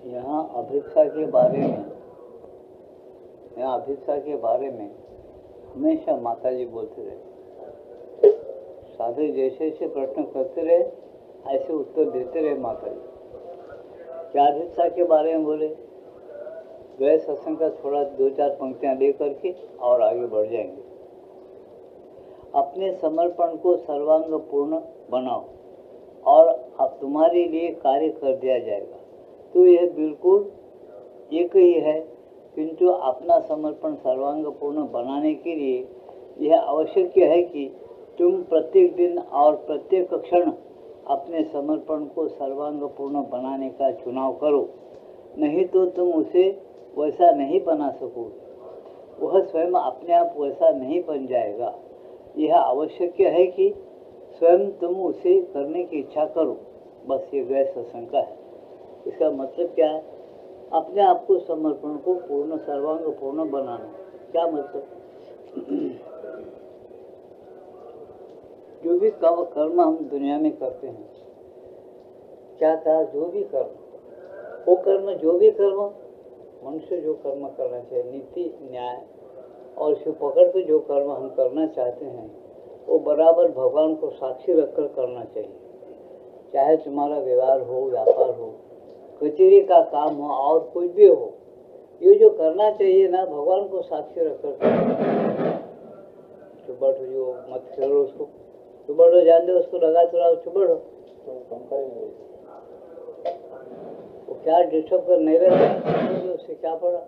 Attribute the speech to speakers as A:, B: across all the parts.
A: यहाँ अभिप्सा के बारे में हमेशा माता जी बोलते रहे। साधु जैसे जैसे प्रश्न करते रहे ऐसे उत्तर देते रहे माता जी। क्या अभिप्सा के बारे में बोले? गए सत्संग का थोड़ा 2-4 पंक्तियां ले करके और आगे बढ़ जाएंगे। अपने समर्पण को सर्वांग पूर्ण बनाओ और अब तुम्हारे लिए कार्य कर दिया जाएगा। तो यह बिल्कुल एक ही है, किंतु अपना समर्पण सर्वांग पूर्ण बनाने के लिए यह आवश्यक है कि तुम प्रत्येक दिन और प्रत्येक क्षण अपने समर्पण को सर्वांग पूर्ण बनाने का चुनाव करो, नहीं तो तुम उसे वैसा नहीं बना सकोगे। वह स्वयं अपने आप वैसा नहीं बन जाएगा। यह आवश्यक है कि स्वयं तुम उसे करने की इच्छा करो। बस ये गैर सत्संग का है। इसका मतलब क्या है? अपने आप को समर्पण को पूर्ण सर्वांग पूर्ण बनाना। क्या मतलब? जो भी कर्म हम दुनिया में करते हैं, क्या था? जो भी कर्म, वो कर्म, जो भी कर्म मनुष्य जो कर्म करना चाहिए, नीति न्याय और इसे पकड़ के जो कर्म हम करना चाहते हैं वो बराबर भगवान को साक्षी रखकर करना चाहिए। चाहे तुम्हारा व्यवहार हो, व्यापार हो, कचेरी का काम हो और कुछ भी हो, ये जो करना चाहिए ना, भगवान को साक्षी रखकर चुपड़ जो मत खेलो उसको, चुपड़ जान दो उसको, लगा चुराओ चुपड़ वो क्या डिस्टर्ब कर नहीं रहता, उससे क्या पड़ा?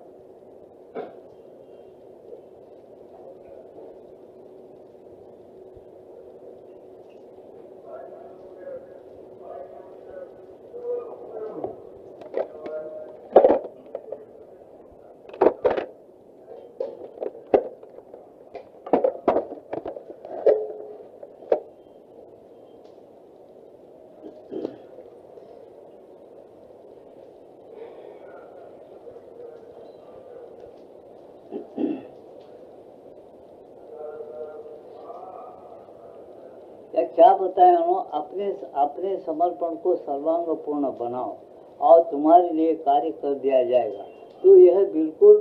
A: क्या बताया उन्होंने? अपने समर्पण को सर्वांग पूर्ण बनाओ और तुम्हारे लिए कार्य कर दिया जाएगा। तो यह बिल्कुल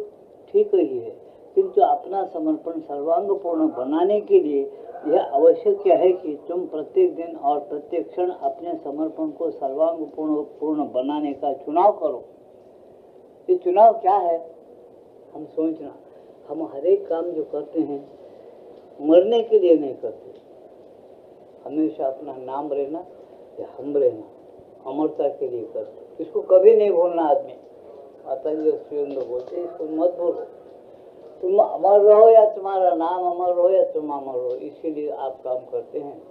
A: ठीक ही है, किंतु अपना समर्पण सर्वांग पूर्ण बनाने के लिए यह आवश्यक है कि तुम प्रत्येक दिन और प्रत्येक क्षण अपने समर्पण को सर्वांग पूर्ण बनाने का चुनाव करो। ये चुनाव क्या है? हम सोचना, हम हर एक काम जो करते हैं मरने के लिए नहीं करते। हमेशा अपना नाम रहना या हम रहना, अमरता के लिए करते। इसको कभी नहीं भूलना। आदमी माता जी सुरेंद्र बोलते, इसको मत भूलो। तुम अमर रहो या तुम्हारा नाम अमर रहो या तुम अमर रहो, इसीलिए आप काम करते हैं।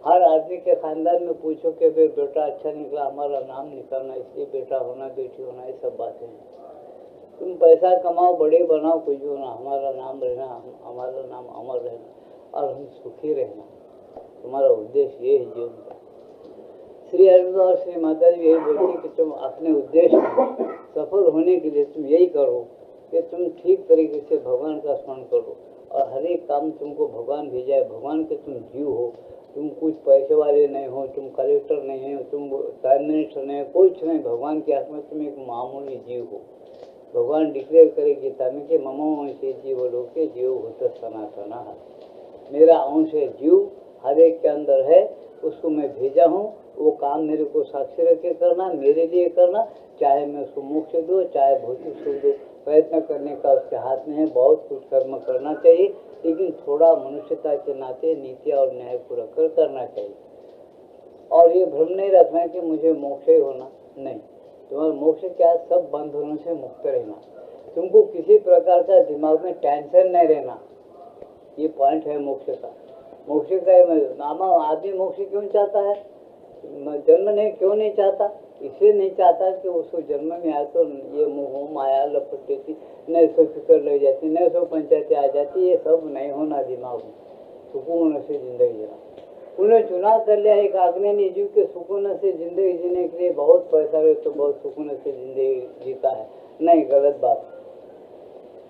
A: हर आदमी के खानदान में पूछो कि भाई बेटा अच्छा निकला, हमारा नाम निकालना, इसलिए बेटा होना बेटी होना, ये सब बातें हैं। तुम पैसा कमाओ, बड़े बनाओ, कुछ भी होना, हमारा नाम रहना, हमारा नाम अमर रहना और हम सुखी रहना, तुम्हारा उद्देश्य ये है जीवन का। श्री अरविंद और श्री माता जी यही बोलती कि तुम अपने उद्देश्य में सफल होने के लिए तुम यही करो कि तुम ठीक तरीके से भगवान का स्मरण करो और हर एक काम तुमको भगवान भेजा है। भगवान के तुम जीव हो, तुम कुछ पैसे वाले नहीं हो, तुम कलेक्टर नहीं हो, तुम प्राइम मिनिस्टर नहीं हो, कुछ नहीं। भगवान के हाथ में तुम एक मामूली जीव हो। भगवान डिक्लेयर करे गीता में कि मम अंशे जीव लोके जीव होता सनातना, मेरा अंश है जीव, हर एक के अंदर है, उसको मैं भेजा हूँ। वो काम मेरे को साक्षी रख के करना, मेरे लिए करना, चाहे मैं उसको मोक्ष दो चाहे भौतिक सुख दो, प्रयत्न करने का उसके हाथ में है। बहुत कुछ कर्म करना चाहिए, लेकिन थोड़ा मनुष्यता के नाते नीति और न्याय को रखकर करना चाहिए। और ये भ्रम नहीं रखना कि मुझे मोक्ष ही होना, नहीं। तुम्हारा मोक्ष क्या है? सब बंधनों से मुक्त रहना। तुमको किसी प्रकार का दिमाग में टेंशन नहीं रहना, ये पॉइंट है मोक्ष का। मोक्ष का आदमी मोक्ष क्यों चाहता है? जन्म नहीं क्यों नहीं चाहता? इसलिए नहीं चाहता कि उसको जन्म में आए तो ये मोह माया लपटती थी, नहीं सो फिक्र लग जाती, नहीं सो पंचायतें आ जाती। ये सब नहीं होना दिमाग में। सुकून से जिंदगी जीना। उन्हें चुनाव कर लिया एक आग्ने ने जीव के सुकून से जिंदगी जीने के लिए बहुत पैसा रहे तो बहुत सुकून से जिंदगी जीता है। नहीं, गलत बात,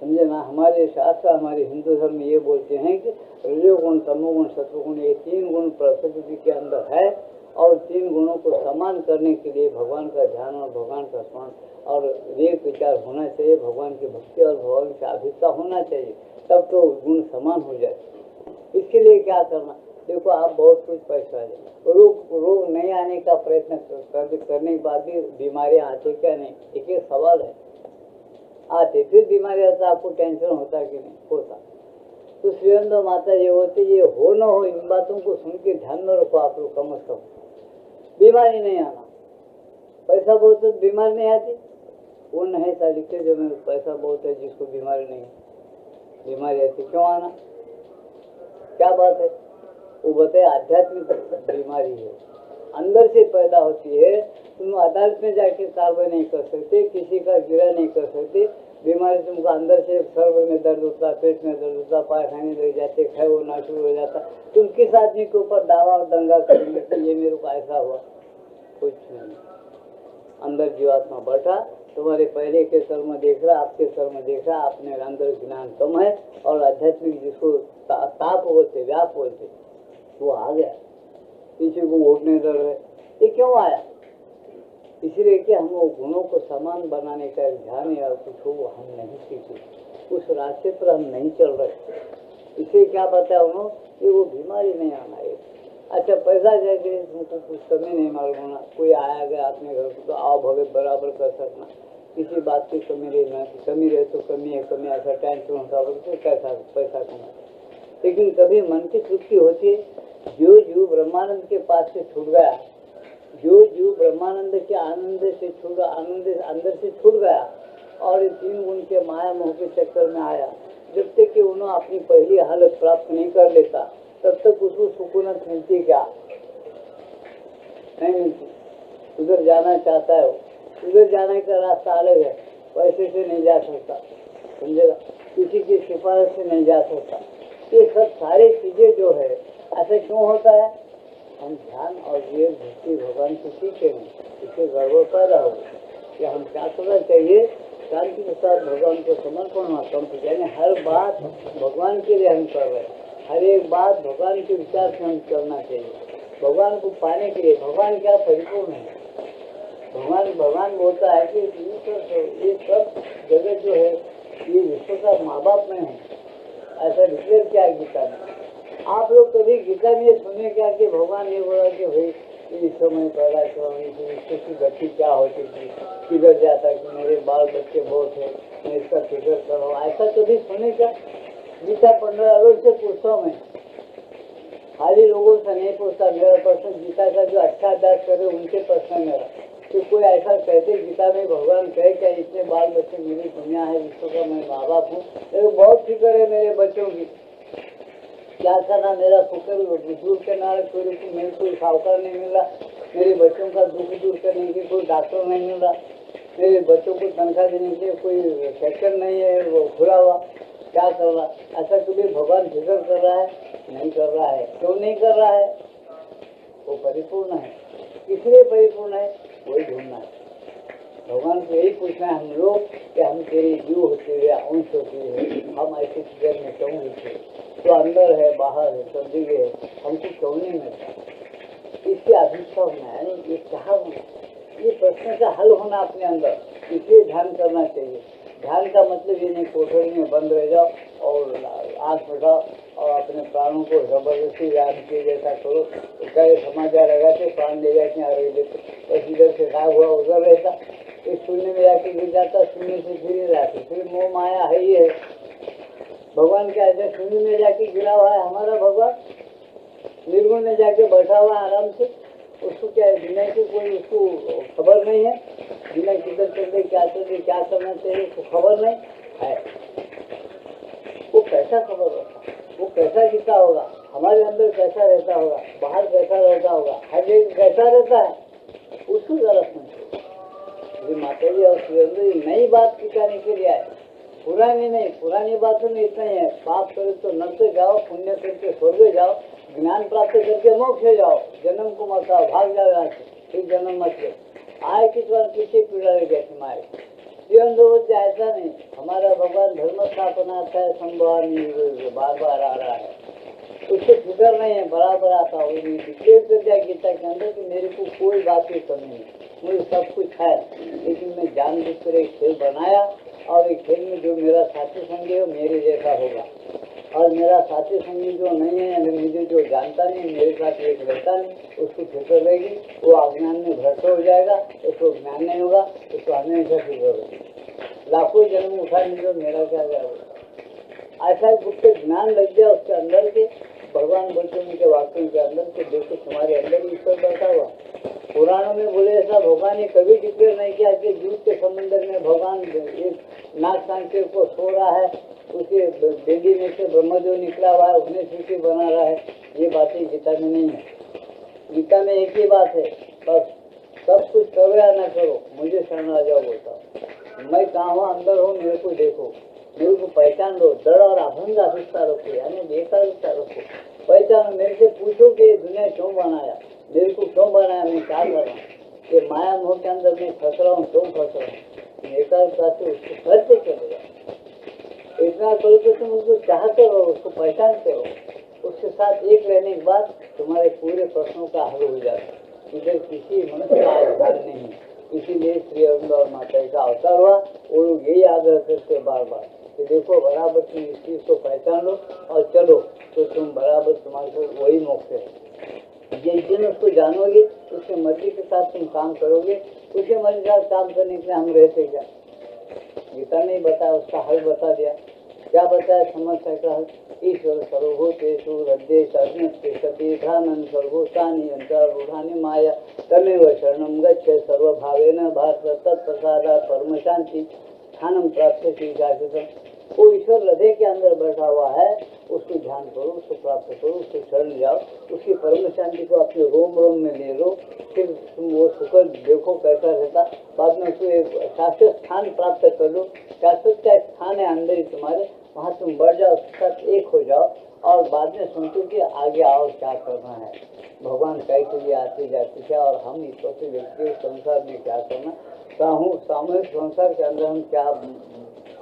A: समझे ना। हमारे शास्त्र, हमारे हिंदू धर्म में ये बोलते हैं कि रजोगुण, तमोगुण, सत्वगुण, ये 3 गुण प्रकृति के अंदर है और 3 गुणों को समान करने के लिए भगवान का ध्यान और भगवान का स्मरण और विवेक विचार होना चाहिए, भगवान की भक्ति और भगवान की आभिता होना चाहिए, तब तो गुण समान हो जाए। इसके लिए क्या करना, देखो आप बहुत कुछ पैसा है, रोग नहीं आने का प्रयत्न करने के बाद भी बीमारियां आती क्या नहीं, एक सवाल है। आते फिर बीमारी आता, आपको टेंशन होता कि नहीं होता। तो श्रीअंदो माता ये होते, ये हो न हो, इन बातों को सुन के ध्यान में रखो आप लोग। कम से कम बीमारी नहीं आना, पैसा बहुत है बीमारी नहीं आती, वो नहीं था लिखते जो में पैसा बहुत है जिसको बीमारी नहीं, बीमारी आती क्यों आना, क्या बात है? वो बताए आध्यात्मिक बीमारी है, अंदर से पैदा होती है। तुम अदालत में जाके कार्रवाई नहीं कर सकते, किसी का गिरा नहीं कर सकते। बीमारी तुमको अंदर से सर्व में दर्द होता, पेट में दर्द होता, पायखाने लग जाते, खाए वो नाशुर हो जाता। तुम किस आदमी के ऊपर दावा और दंगा करेंगे कि ये मेरे को ऐसा हुआ? कुछ नहीं, अंदर जीवात्मा बैठा, तुम्हारे पहले के कर्म देख रहा, आपके कर्म देख रहा, अपने अंदर ज्ञान कम है और आध्यात्मिक जिसको ताप बोलते, व्याप बोलते, वो आ गया। किसी को उठने डर है, ये क्यों आया? इसलिए कि हम वो गुणों को समान बनाने का ध्यान या कुछ हो वो हम नहीं सीखे, उस रास्ते पर हम नहीं चल रहे। इसे क्या बताया उन्होंने कि वो बीमारी नहीं आना है। अच्छा पैसा जाके तुमको कुछ कमी नहीं मालूम होना, कोई आया गया अपने घर को तो आओ भगे बराबर कर सकना, किसी बात की कमी रहना, कमी रहे तो कमी है, कमी ऐसा टेंशन होता है कैसा पैसा कमा। लेकिन कभी मन की तृप्ति होती है, जो जीव ब्रह्मानंद के पास से छूट गया, जो जीव ब्रह्मानंद के आनंद से छूट, आनंद अंदर से छूट गया और 3 गुण के माया मोह के चक्कर में आया, जब तक कि उन्होंने अपनी पहली हालत प्राप्त नहीं कर लेता तब तक उसको सुकूनत मिलती क्या? नहीं मिलती। उधर जाना चाहता है, उधर जाने का रास्ता अलग है, पैसे से नहीं जा सकता, समझेगा, किसी की सिफारिश से नहीं जा सकता। ये सब सारी चीजें जो है ऐसा क्यों होता है? हम ध्यान और विवेक भक्ति भगवान की सीखे नहीं, इससे गड़बड़ पैदा हो कि हम क्या करना चाहिए, शांति के साथ भगवान को समर्पण होना, यानी हर बात भगवान के लिए हम कर रहे हैं, हर एक बात भगवान के विचार से हम करना चाहिए। भगवान को पाने के लिए, भगवान क्या परिपूर्ण है, भगवान बोलता है कि ये सब जगत जो है ये विश्व का माँ बाप में है, ऐसा डिक्लेयर किया गीता में। आप लोग कभी गीता में ये सुने क्या कि भगवान ये बोला कि भाई इस समय पैदा विश्व की गति क्या होती थी, किधर जाता कि मेरे बाल बच्चे बहुत है, मैं इसका फिक्र करो, ऐसा कभी सुने क्या? गीता 15 लोग से पूछता मैं, खाली लोगों से नहीं पूछता। मेरा प्रश्न गीता का जो अच्छा अभ्यास करे उनके प्रश्न मेरा कि कोई ऐसा कहते गीता में भगवान कहे क्या इतने बाल बच्चे मेरी दुनिया है, विश्व का मैं माँ बाप हूँ, मेरे बहुत फिक्र है मेरे बच्चों की, क्या करना, मेरा फिक्र दूर करना, मेरे कोई साहूकार नहीं मिल रहा, मेरे बच्चों का दुख दूर करने के कोई डॉक्टर नहीं मिल रहा, मेरे बच्चों को तनख्वाह देने के कोई सेक्टर नहीं है वो खुला हुआ, क्या कर रहा? ऐसा कभी भगवान फिक्र कर रहा है? नहीं कर रहा है। क्यों नहीं कर रहा है? वो परिपूर्ण है, इसलिए परिपूर्ण है, वही ढूंढना है। भगवान को यही पूछना है हम लोग कि हम तेरे जीव होते हुए अंश होते हुए हम ऐसे जगह में क्यों होते, तो अंदर है बाहर है सब जगह है, हमको क्यों नहीं मिलता? इसकी अभिष्ठा होना है, ये चाह होना, ये प्रश्न का हल होना अपने अंदर, इसलिए ध्यान करना चाहिए। ध्यान का मतलब ये नहीं कोठरी में बंद रह जाओ और आँख बढ़ाओ और अपने प्राणों को जबरदस्ती व्यायाम के जैसा करो, तो क्या समाचार लगाते प्राण ले जाते आ रही लेते, बस इधर से गायब हुआ उधर रहता, इस शून्य में जाके गिर जाता, शून्य से फिर जाते, फिर मोह माया है ही है। भगवान क्या ऐसा शून्य में जाके गिरा हुआ है हमारा भगवान, निर्गुण में जाके बैठा हुआ है आराम से, उसको क्या है दुनिया की कोई उसको खबर नहीं है, दुनिया किधर चल रही क्या चल रही क्या करना चाहिए उसको खबर नहीं है। वो कैसा खबर होगा, वो कैसा जीता होगा, हमारे अंदर कैसा रहता होगा, बाहर कैसा रहता होगा, हर जगह कैसा रहता है, उसको जरा समझो। माता जी और सुरेंद्र नई बात सिखाने के लिए आए, पुरानी नहीं, पुरानी बातों में इतना ही है, पाप करे तो नर्क जाओ, पुण्य करके स्वर्ग जाओ, ज्ञान प्राप्त करके मोक्ष जाओ, जन्म को मत आओ, भाग जाओ यहाँ से, फिर जन्म मत ले आए, किस बार पीछे पीड़ा रह गया तुम्हारे जीवन। ऐसा नहीं, हमारा भगवान धर्म स्थापना है, संभव बार बार आ रहा है, उसको फिक्र नहीं है, बराबर आता हो। डिक्लेयर कर दिया गीता के अंदर कि मेरे को कोई बात की कमी नहीं, मुझे सब कुछ है, लेकिन मैं जानबूझ कर एक खेल बनाया और एक खेल में जो मेरा साथी संगी है मेरे जैसा होगा, और मेरा साथी संगी जो नहीं है, मुझे जो जानता नहीं, मेरे साथ एक रहता नहीं, उसको फिक्र रहेगी, वो अज्ञान में भ्रष्ट हो जाएगा, उसको ज्ञान नहीं होगा, उसको हमेशा फिक्र होगी। लाखों जन्म उठा लीजिए, मेरा क्या होगा। ऐसा गुप्त ज्ञान लग गया उसके अंदर के, भगवान बोलते हैं उनके वाक्यों के अंदर के, देखो तुम्हारे अंदर ईश्वर बैठा हुआ। पुराणों में बोले ऐसा भगवान ने कभी डिक्लेयर नहीं किया कि दूध के समंदर में भगवान एक नाग सांचे को सो रहा है, उसके बेदी में से ब्रह्म जो निकला हुआ है उन्हें सूची बना रहा है। ये बातें गीता में नहीं है। गीता में एक ही बात है, बस सब कुछ करो या न करो, मुझे शरण आ जाओ बोलता। मैं कहाँ हूँ, अंदर हूँ, मेरे को देखो, मेरे को पहचान लो, दृढ़ और अभंग अभिष्ठा रखो, यानी बेकारिता रखो, पहचानो। मेरे से पूछो कि ये दुनिया क्यों बनाया, मेरे को क्यों बनाया, मैं क्या कर रहा हूँ, ये माया मोह के अंदर मैं फंस रहा हूँ, क्यों फंस रहा हूँ। एकाग्रता से उसको करते चलेगा। इतना करो कि तुम उसको चाहते हो, उसको पहचानते हो, उसके साथ एक रहने के बाद तुम्हारे पूरे प्रश्नों का हल हो जाता है। इधर किसी मनुष्य का आधार नहीं, इसीलिए श्री अरविंद और माता का अवतार हुआ। वो लोग यही आग्रह करते बार बार कि देखो बराबर तुम इस चीज को पहचान लो और चलो, तो तुम बराबर तुम्हारे को वही मोक्ष है। जिस दिन उसको जानोगे, उसके मर्जी के साथ तुम काम करोगे, उसके मर्जी के साथ काम करने के लिए हम रहते क्या। गीता नहीं बताया, उसका हल बता दिया। क्या बताया समस्या का हल? ईश्वर सर्वभूतेषु हृदयेषु ध्यानं सर्वभूतानि यन्त्रारूढानि माया तमेव शरणं गच्छ सर्वभावेन भारत तत्प्रसादात् परम शांति स्थानं प्राप्स्यति शाश्वतम्। वो ईश्वर हृदय के अंदर बैठा हुआ है, उसको ध्यान करो, उसको प्राप्त करो, उसको शरण जाओ, उसकी परम शांति को अपने रोम रोम में ले लो, फिर तुम वो सुख देखो कैसा रहता। बाद में उसको एक शाश्वत स्थान प्राप्त कर लो, शाश्वत का स्थान है अंदर ही तुम्हारे, वहाँ तुम बढ़ जाओ, उसके साथ एक हो जाओ, और बाद में सोचो कि आगे आओ क्या करना है, भगवान कैसे लिए आते जाते क्या, और हम ईश्वर से व्यक्तिगत संसार में क्या करना, सामूहिक संसार के अंदर हम क्या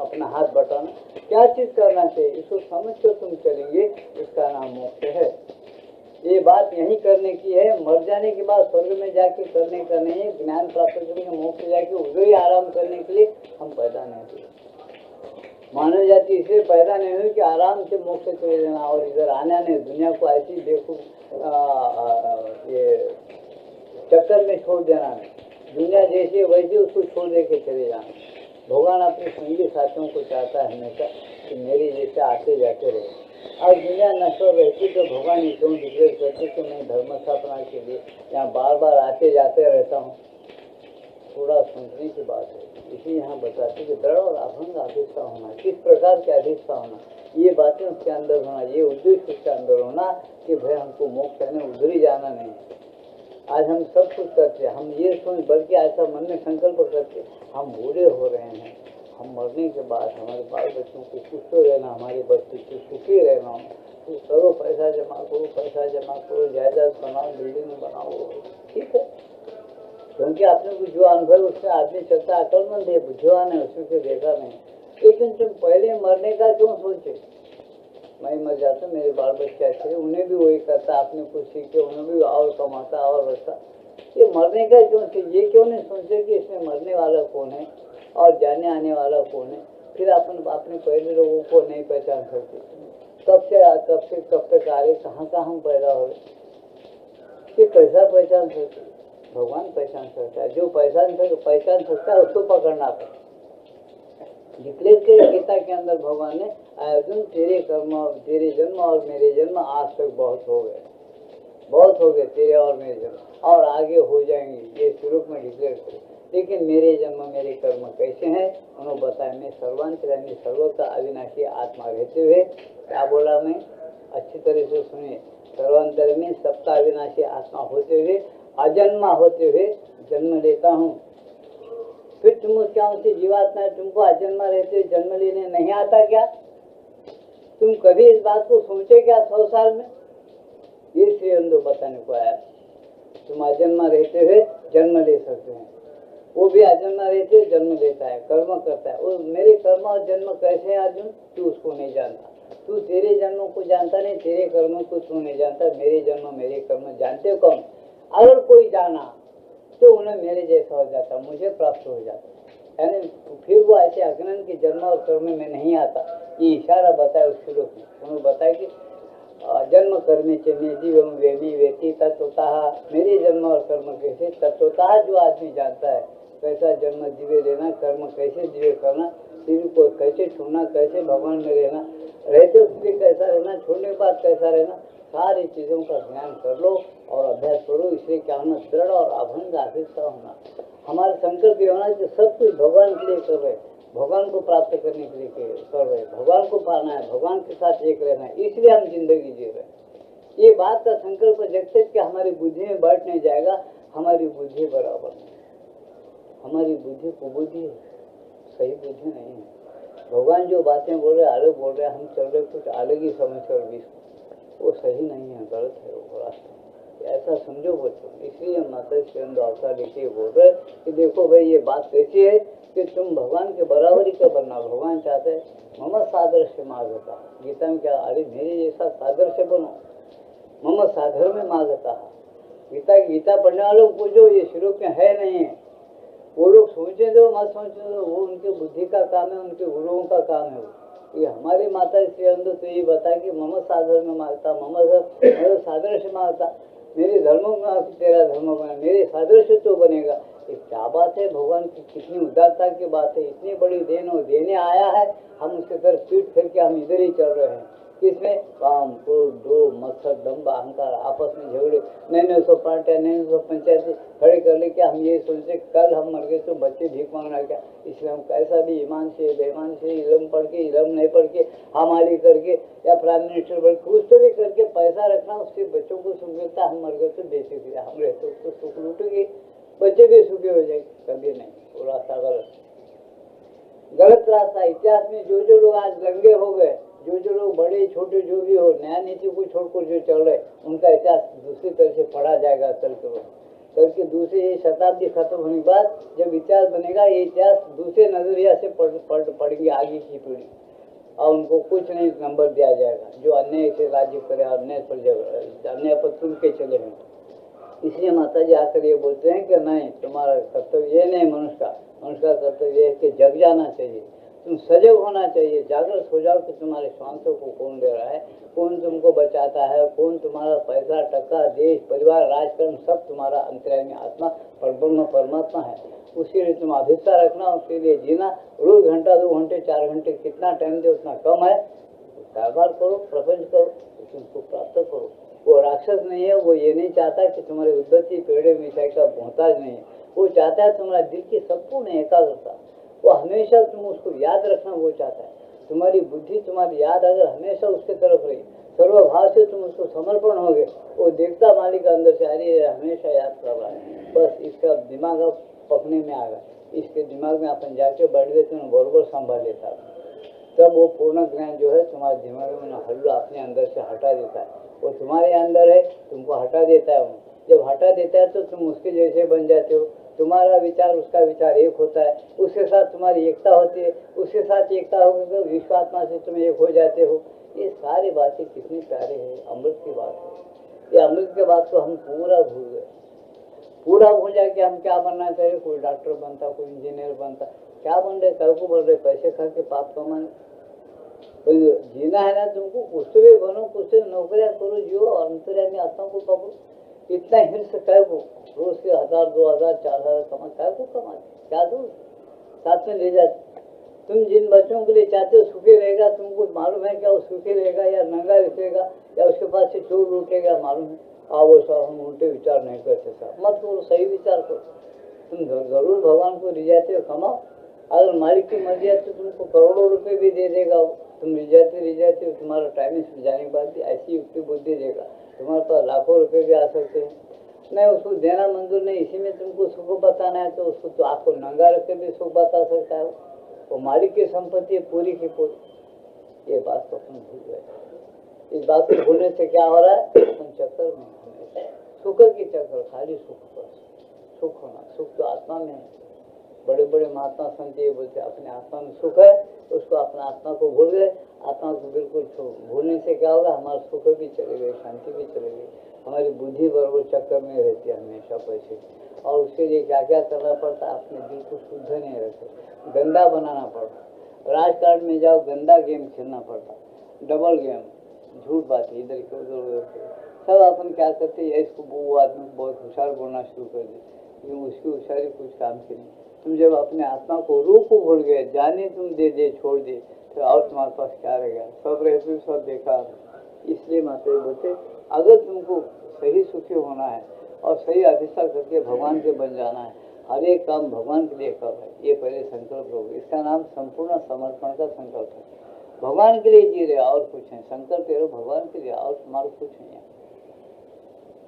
A: अपना हाथ बटाना, क्या चीज करना चाहिए, इसको समझ कर तुम चलेंगे, इसका नाम मोक्ष है। ये बात यही करने की है, मर जाने के बाद स्वर्ग में जाके करने का नहीं है, ज्ञान प्राप्त करने के मोक्ष जाके उधर ही आराम करने के लिए हम पैदा नहीं हुए। मानव जाति इसलिए पैदा नहीं हुई कि आराम से मोक्ष चले जाना, और इधर आना नहीं, दुनिया को ऐसी देखो ये चक्कर में छोड़ देना नहीं, दुनिया जैसे वैसे उसको छोड़ दे के चले जाना। भगवान अपने संगी साथियों को चाहता है हमेशा कि मेरे जैसे आते जाते रहे। और दुनिया नश्वर रहती तो भगवान ये क्यों डिक्लेयर करते कि मैं धर्म स्थापना के लिए यहाँ बार बार आते जाते रहता हूँ। थोड़ा सोचने की बात है, इसी यहाँ बताते कि दृढ़ और अभंग अधिष्ठा होना, किस प्रकार के अधिष्ठा होना, ये बातें उसके अंदर होना, ये उद्देश्य उसके अंदर होना कि भाई हमको मोक्ष है, उधर ही जाना नहीं। आज हम सब कुछ करते हैं, हम ये सोच, बल्कि ऐसा मन में संकल्प करते हम बूढ़े हो रहे हैं, हम मरने के बाद हमारे बाल बच्चों को सुख रहना, हमारे बच्चे को सुखी रहना, तो करो, पैसा जमा करो, पैसा जमा करो, जायदाद बनाओ, बिल्डिंग बनाओ, ठीक है, क्योंकि आपने को जो अनुभव उससे आदमी चलता अकलमंद है, बुद्धिमान है, उसमें कोई देखा नहीं। लेकिन तुम पहले मरने का क्यों सोचे, मैं मर जाता, मेरे बाल बच्चे अच्छे, उन्हें भी वही करता, आपने कुछ सीखे, उन्हें भी और कमाता और रखता। ये मरने का क्यों से, ये क्यों नहीं सोचे कि इसमें मरने वाला कौन है और जाने आने वाला कौन है। फिर अपन अपने पहले लोगों को नहीं पहचान सकते, कब तक आ रहे, कहाँ हम पैदा हो रहे, ये कैसा पहचान सकते। भगवान पहचान सकता है, जो पहचान सकता है उसको पकड़ना पड़ता। डिक्लेयर के गीता के अंदर भगवान ने, अर्जुन तेरे कर्म, तेरे जन्म और मेरे जन्म आज तक बहुत हो गए तेरे और मेरे जन्म, और आगे हो जाएंगे, ये शुरू में डिक्लेयर करे। लेकिन मेरे जन्म मेरे कर्म कैसे हैं उन्होंने बताया। मैं सर्वांतर्यामी सर्व का अविनाशी आत्मा रहते हुए, क्या बोला मैं, अच्छी तरह से सुनिए, सर्वांतर्यामी सबका अविनाशी आत्मा होते हुए, अजन्मा होते हुए जन्म लेता हूँ। फिर तुम क्या उनसे जीवात्मा, तुमको अजन्मा रहते जन्म लेने नहीं आता क्या? तुम कभी इस बात को सोचे क्या 100 साल में? ये श्री अरविंद बताने को आया, तुम अजन्मा रहते हुए जन्म ले सकते हैं, वो भी अजन्मा रहते हुए जन्म लेता है, कर्म करता है। वो मेरे कर्म और जन्म कैसे हैं अर्जुन, तू उसको नहीं जानता। तू तेरे जन्मों को जानता नहीं, तेरे कर्मों को तू नहीं जानता, मेरे जन्म मेरे कर्म जानते कौन? अगर कोई जाना तो उन्हें मेरे जैसा हो जाता, मुझे प्राप्त हो जाता, यानी फिर वो ऐसे अज्ञान के जन्म और कर्म में नहीं आता। ये इशारा बताया उस श्लोक में, उन्होंने बताया कि जन्म कर्मे च में जीवम वेमी वेती तत्वतः, मेरे जन्म और कर्म कैसे तत्वतः जो आदमी जानता है कैसा जन्म जीवे लेना, कर्म कैसे जीवे करना, शरीर को कैसे छूना, कैसे भगवान में रहना, रहते उसके कैसा रहना, छोड़ने के बाद कैसा रहना, सारी चीजों का ज्ञान कर लो और अभ्यास करो। इसलिए क्या होना, दृढ़ और अभंग आस्था होना। हमारा संकल्प ये होना कि सब कुछ भगवान के लिए कर रहे, भगवान को प्राप्त करने के लिए कर रहे, भगवान को पाना है, भगवान के साथ एक रहना है, इसलिए हम जिंदगी जी रहे। ये बात का संकल्प जब तक कि हमारी बुद्धि में बैठ नहीं जाएगा, हमारी बुद्धि बराबर नहीं, हमारी बुद्धि कुबुद्धि है, सही बुद्धि नहीं है। भगवान जो बातें बोल रहे अलग बोल रहे, हम चल रहे कुछ अलग ही समझ कर बीच, वो सही नहीं है, गलत है वो रास्ता, ऐसा समझो बच्चों। इसलिए माता श्री अवतार लिखे बोल रहे कि देखो भाई ये बात कैसी है कि तुम भगवान के बराबरी का बनना, भगवान चाहते हैं मम सादृश्य मागता, गीता में क्या, अरे मेरे जैसा सादृश्य बनो, मम साधर में मागता। गीता पढ़ने वालों को जो ये श्लोक में है नहीं है, वो लोग सोचे दो मत सोचे दो, वो उनके बुद्धि का काम है, उनके गुरुओं का काम है। ये हमारी माता श्री अंदर तो ये बता कि मम साधर में मांगता, मम सादृश्य मांगता, मेरे धर्म में तेरा धर्म बना, मेरे सादृश्य तो बनेगा। ये क्या बात है, भगवान की कितनी उदारता की बात है, इतनी बड़ी देन हो, देने आया है, हम उसके तरफ पीठ फेर के हम इधर ही चल रहे हैं। किसमें? काम, क्रोध, द्रोह, मत्सर, दंभ, अहंकार, आपस में झगड़े, नए सौ पार्टियां, नए सौ पंचायतें खड़े कर ले। क्या हम ये सोचते कल हम मर गए तो बच्चे भीख मांगना क्या? इसलिए हम कैसा भी ईमान से बेईमान से इलम पढ़ के इलम नहीं पढ़ के हमारी करके या प्राइम मिनिस्टर बन कुछ तो भी करके पैसा रखना, उससे बच्चों को सुख मिलता, हम मर गए तो बेचे दिया, हम रहते तो सुख लूटेगी, बच्चे भी सुखी हो जाएंगे। कभी नहीं, वो रास्ता गलत रास्ता। इतिहास में जो लोग आज लंगे हो गए, जो लोग बड़े छोटे जो भी हो, नया नीति को छोड़कर जो चल रहे, उनका इतिहास दूसरी तरह से पढ़ा जाएगा। करके दूसरी शताब्दी खत्म होने के बाद जब इतिहास बनेगा, ये इतिहास दूसरे नजरिया से पढ़ेंगे आगे की पीढ़ी, और उनको कुछ नहीं नंबर दिया जाएगा। जो अन्याय से राज्य करे, अन्याय पर तुम के चले हैं। इसलिए माता जी आकर ये बोलते हैं कि नहीं, तुम्हारा कर्तव्य ये नहीं, मनुष्य का कर्तव्य है कि जग जाना चाहिए, तुम सजग होना चाहिए, जागृत हो जाओ कि तुम्हारे श्वासों को कौन दे रहा है, कौन तुमको बचाता है, कौन तुम्हारा पैसा टक्का देश परिवार राजकर्म सब तुम्हारा अंतर्यामी आत्मा परब्रह्म परमात्मा है। उसके लिए तुम अभिष्ठा रखना, उसके लिए जीना। रोज घंटा 2 घंटे 4 घंटे कितना टाइम दे उतना कम है, कारोबार करो, प्रपंच करो, तुमको प्राप्त करो। वो राक्षस नहीं है, वो ये नहीं चाहता कि तुम्हारी उद्बत्ती पेड़े मिठाई का मोहताज नहीं है, वो चाहता है तुम्हारा दिल की संपूर्ण एकाग्रता, वो हमेशा तुम उसको याद रखना, वो चाहता है तुम्हारी बुद्धि तुम्हारी याद अगर हमेशा उसके तरफ रही, सर्वभाव से तुम उसको समर्पण हो गए, वो देखता मालिक अंदर से अरे हमेशा याद कर रहा है, बस इसका दिमाग अब पकने में आ गया, इसके दिमाग में अपन जाके बैठ गए, तुम बरोबर संभाल लेता, तब वो पूर्ण ज्ञान जो है तुम्हारे दिमाग में हल्ला अपने अंदर से हटा देता है। वो तुम्हारे अंदर है, तुमको हटा देता है। जब हटा देता है तो तुम उसके जैसे बन जाते हो, तुम्हारा विचार उसका विचार एक होता है, उसके साथ तुम्हारी एकता होती है, उसके साथ एकता होगी तो विश्वात्मा से तुम एक हो जाते हो। ये सारी बातें कितनी प्यारे हैं, अमृत की बात है। ये अमृत की बात को हम पूरा भूल गए, पूरा भूल जाके हम क्या बनना चाहिए, कोई डॉक्टर बनता, कोई इंजीनियर बनता, क्या बन रहे, कल को बोल रहे पैसे खा के पाप कमाने। तो जीना है ना तुमको, कुछ तो भी बनो, कुछ तो नौकरियां करो, जियो, अंतर्यामी में आत्मा को पकड़ो। इतना हिर्स काय को, रोज के 1000 2000 4000 कमा, काय को कमा, क्या दो साथ में ले जाते। तुम जिन बच्चों के लिए चाहते हो सुखी रहेगा, तुमको मालूम है क्या वो सुखी रहेगा या नंगा रहेगा या उसके पास से चोर लूटेगा, मालूम है? वो साहब हम उल्टे विचार नहीं करते साहब, मत करो, सही विचार करो। तुम जरूर भगवान को रिझाते हो, कमाओ, अगर मालिक की मर्जी है तो तुमको करोड़ों रुपए भी दे देगा। तुम रिझाते हो, तुम्हारा टाइमिंग जाने के बाद भी ऐसी युक्ति बुद्धि देगा, तुम्हारे पास लाखों रुपए भी आ सकते हैं। नहीं, उसको देना मंजूर नहीं, इसी में तुमको सुख बताना है तो उसको तो आपको नंगा रख के भी सुख बता सकता है। वो मालिक की संपत्ति है पूरी की पूरी। ये बात तो अपन भूल गए। इस बात को भूलने से क्या हो रहा है, अपन चक्कर में हमेशा सुख की चक्कर, खाली सुख पर सुख होना। सुख तो आत्मा में है। बड़े बड़े महात्मा संत ये बोलते अपने आत्मा में सुख है, उसको अपना आत्मा को भूल गए। आत्मा को बिल्कुल भूलने से क्या होगा, हमारा सुख भी चले गए, शांति भी चले गई, हमारी बुद्धि बराबर चक्कर में रहती है हमेशा पैसे। और उसके लिए क्या क्या करना पड़ता है, अपने दिल को शुद्ध नहीं रखते, गंदा बनाना पड़ता। राजकारण में जाओ, गंदा गेम खेलना पड़ता, डबल गेम, झूठ बात इधर के उधर सब। अपन क्या करते हैं, इसको वो आदमी बहुत होशियार बोलना शुरू कर दे, लेकिन उसकी होशियारी कुछ काम की नहीं। तुम जब अपने आत्मा को, रूह को भूल गए, जाने तुम दे दे छोड़ दे, तो और तुम्हारे पास क्या रहेगा, सब रहे तो सब बेकार। इसलिए माता बोलते, अगर तुमको सही सुखी होना है और सही अधिष्ठा करके भगवान के बन जाना है, हर एक काम भगवान के लिए कर है, ये पहले संकल्प लो। इसका नाम संपूर्ण समर्पण का संकल्प है। भगवान के लिए जी रहे और कुछ है, संकल्प करो भगवान के लिए, और तुम्हारा कुछ नहीं है।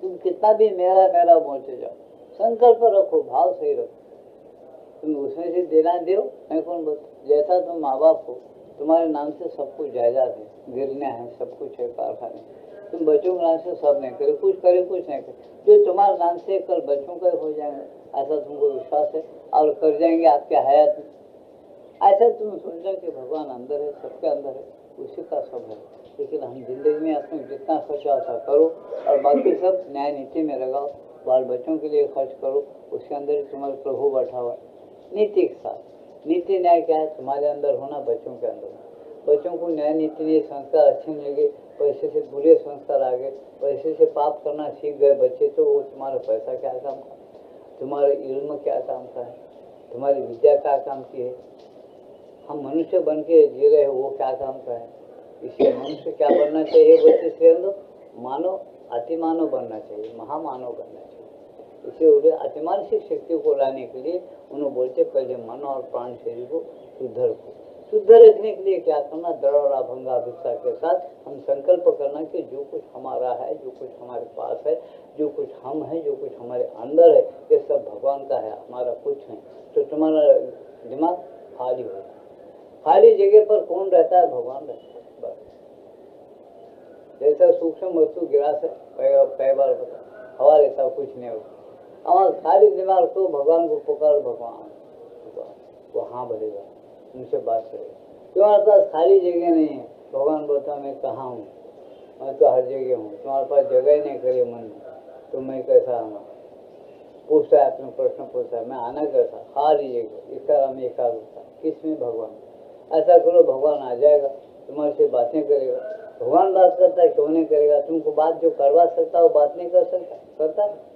A: तुम कितना भी मेरा मेरा बोलते जाओ, संकल्प रखो, भाव सही रखो। तुम उसमें से देना दो, मैं कौन बोल, जैसा तुम माँ बाप हो, तुम्हारे नाम से सब कुछ जायदाद है, गिरने हैं, सब कुछ है, कारखाने। तुम बच्चों के नाम से सब नहीं करे, कुछ नहीं करे, जो तुम्हारे नाम से कल बच्चों का हो जाएंगे, ऐसा तुमको विश्वास है, और कर जाएंगे आपके हयात में। ऐसा तुम सोचो कि भगवान अंदर है, सबके अंदर है, उसी का सब है। लेकिन हम जिंदगी में अपने जितना खर्चा होता करो, और बाकी सब न्याय नीति में लगाओ, बाल बच्चों के लिए खर्च करो, उसके अंदर तुम्हारे प्रभु बैठा हुआ। नीति के साथ, नीति न्याय क्या है, तुम्हारे अंदर होना, बच्चों के अंदर। बच्चों को न्याय नीति नहीं, संस्कार अच्छे नहीं लगे, पैसे से बुरे संस्कार आ गए, पैसे से पाप करना सीख गए बच्चे, तो वो तुम्हारा पैसा क्या काम का, तुम्हारा इल्म क्या काम का है, तुम्हारी विद्या क्या काम की है। हम मनुष्य बन के जी रहे हो, वो क्या काम का है। इसलिए मनुष्य क्या बनना चाहिए बच्चे से, मानव, अति मानव बनना चाहिए, महामानव बनना चाहिए। इसे अतिमानसिक शक्ति को लाने के लिए उन्होंने बोलते, पहले मन और प्राण शरीर को शुद्ध रखने के लिए क्या करना, दृढ़ और अभंग अभिप्सा के साथ हम संकल्प करना कि जो कुछ हमारा है, जो कुछ हमारे पास है, जो कुछ हम है, जो कुछ हमारे अंदर है, ये सब भगवान का है, हमारा कुछ है। तो तुम्हारा दिमाग खाली हो, खाली जगह पर कौन रहता है, भगवान रहता है बस। जैसा सूक्ष्म वस्तु गिरास है, कई बार बता, हवा रहता कुछ नहीं होता, हमारा खाली दिमाग तो भगवान को पुकार, भगवान वो हाँ भरेगा, उनसे बात करेगा। तुम्हारे पास खाली जगह नहीं है, भगवान बोलता मैं कहाँ हूँ, मैं तो हर जगह हूँ, तुम्हारे पास जगह नहीं करे मन में, तो मैं कैसा आना, पूछता है, अपने प्रश्न पूछता है, मैं आना कैसा, खाली जगह, इसका नाम एकाग्रता। किसमें, भगवान। ऐसा करो, भगवान आ जाएगा, तुम्हारे से बातें करेगा। भगवान बात करता है, क्यों नहीं करेगा, तुमको बात जो करवा सकता वो बात नहीं कर सकता, करता है।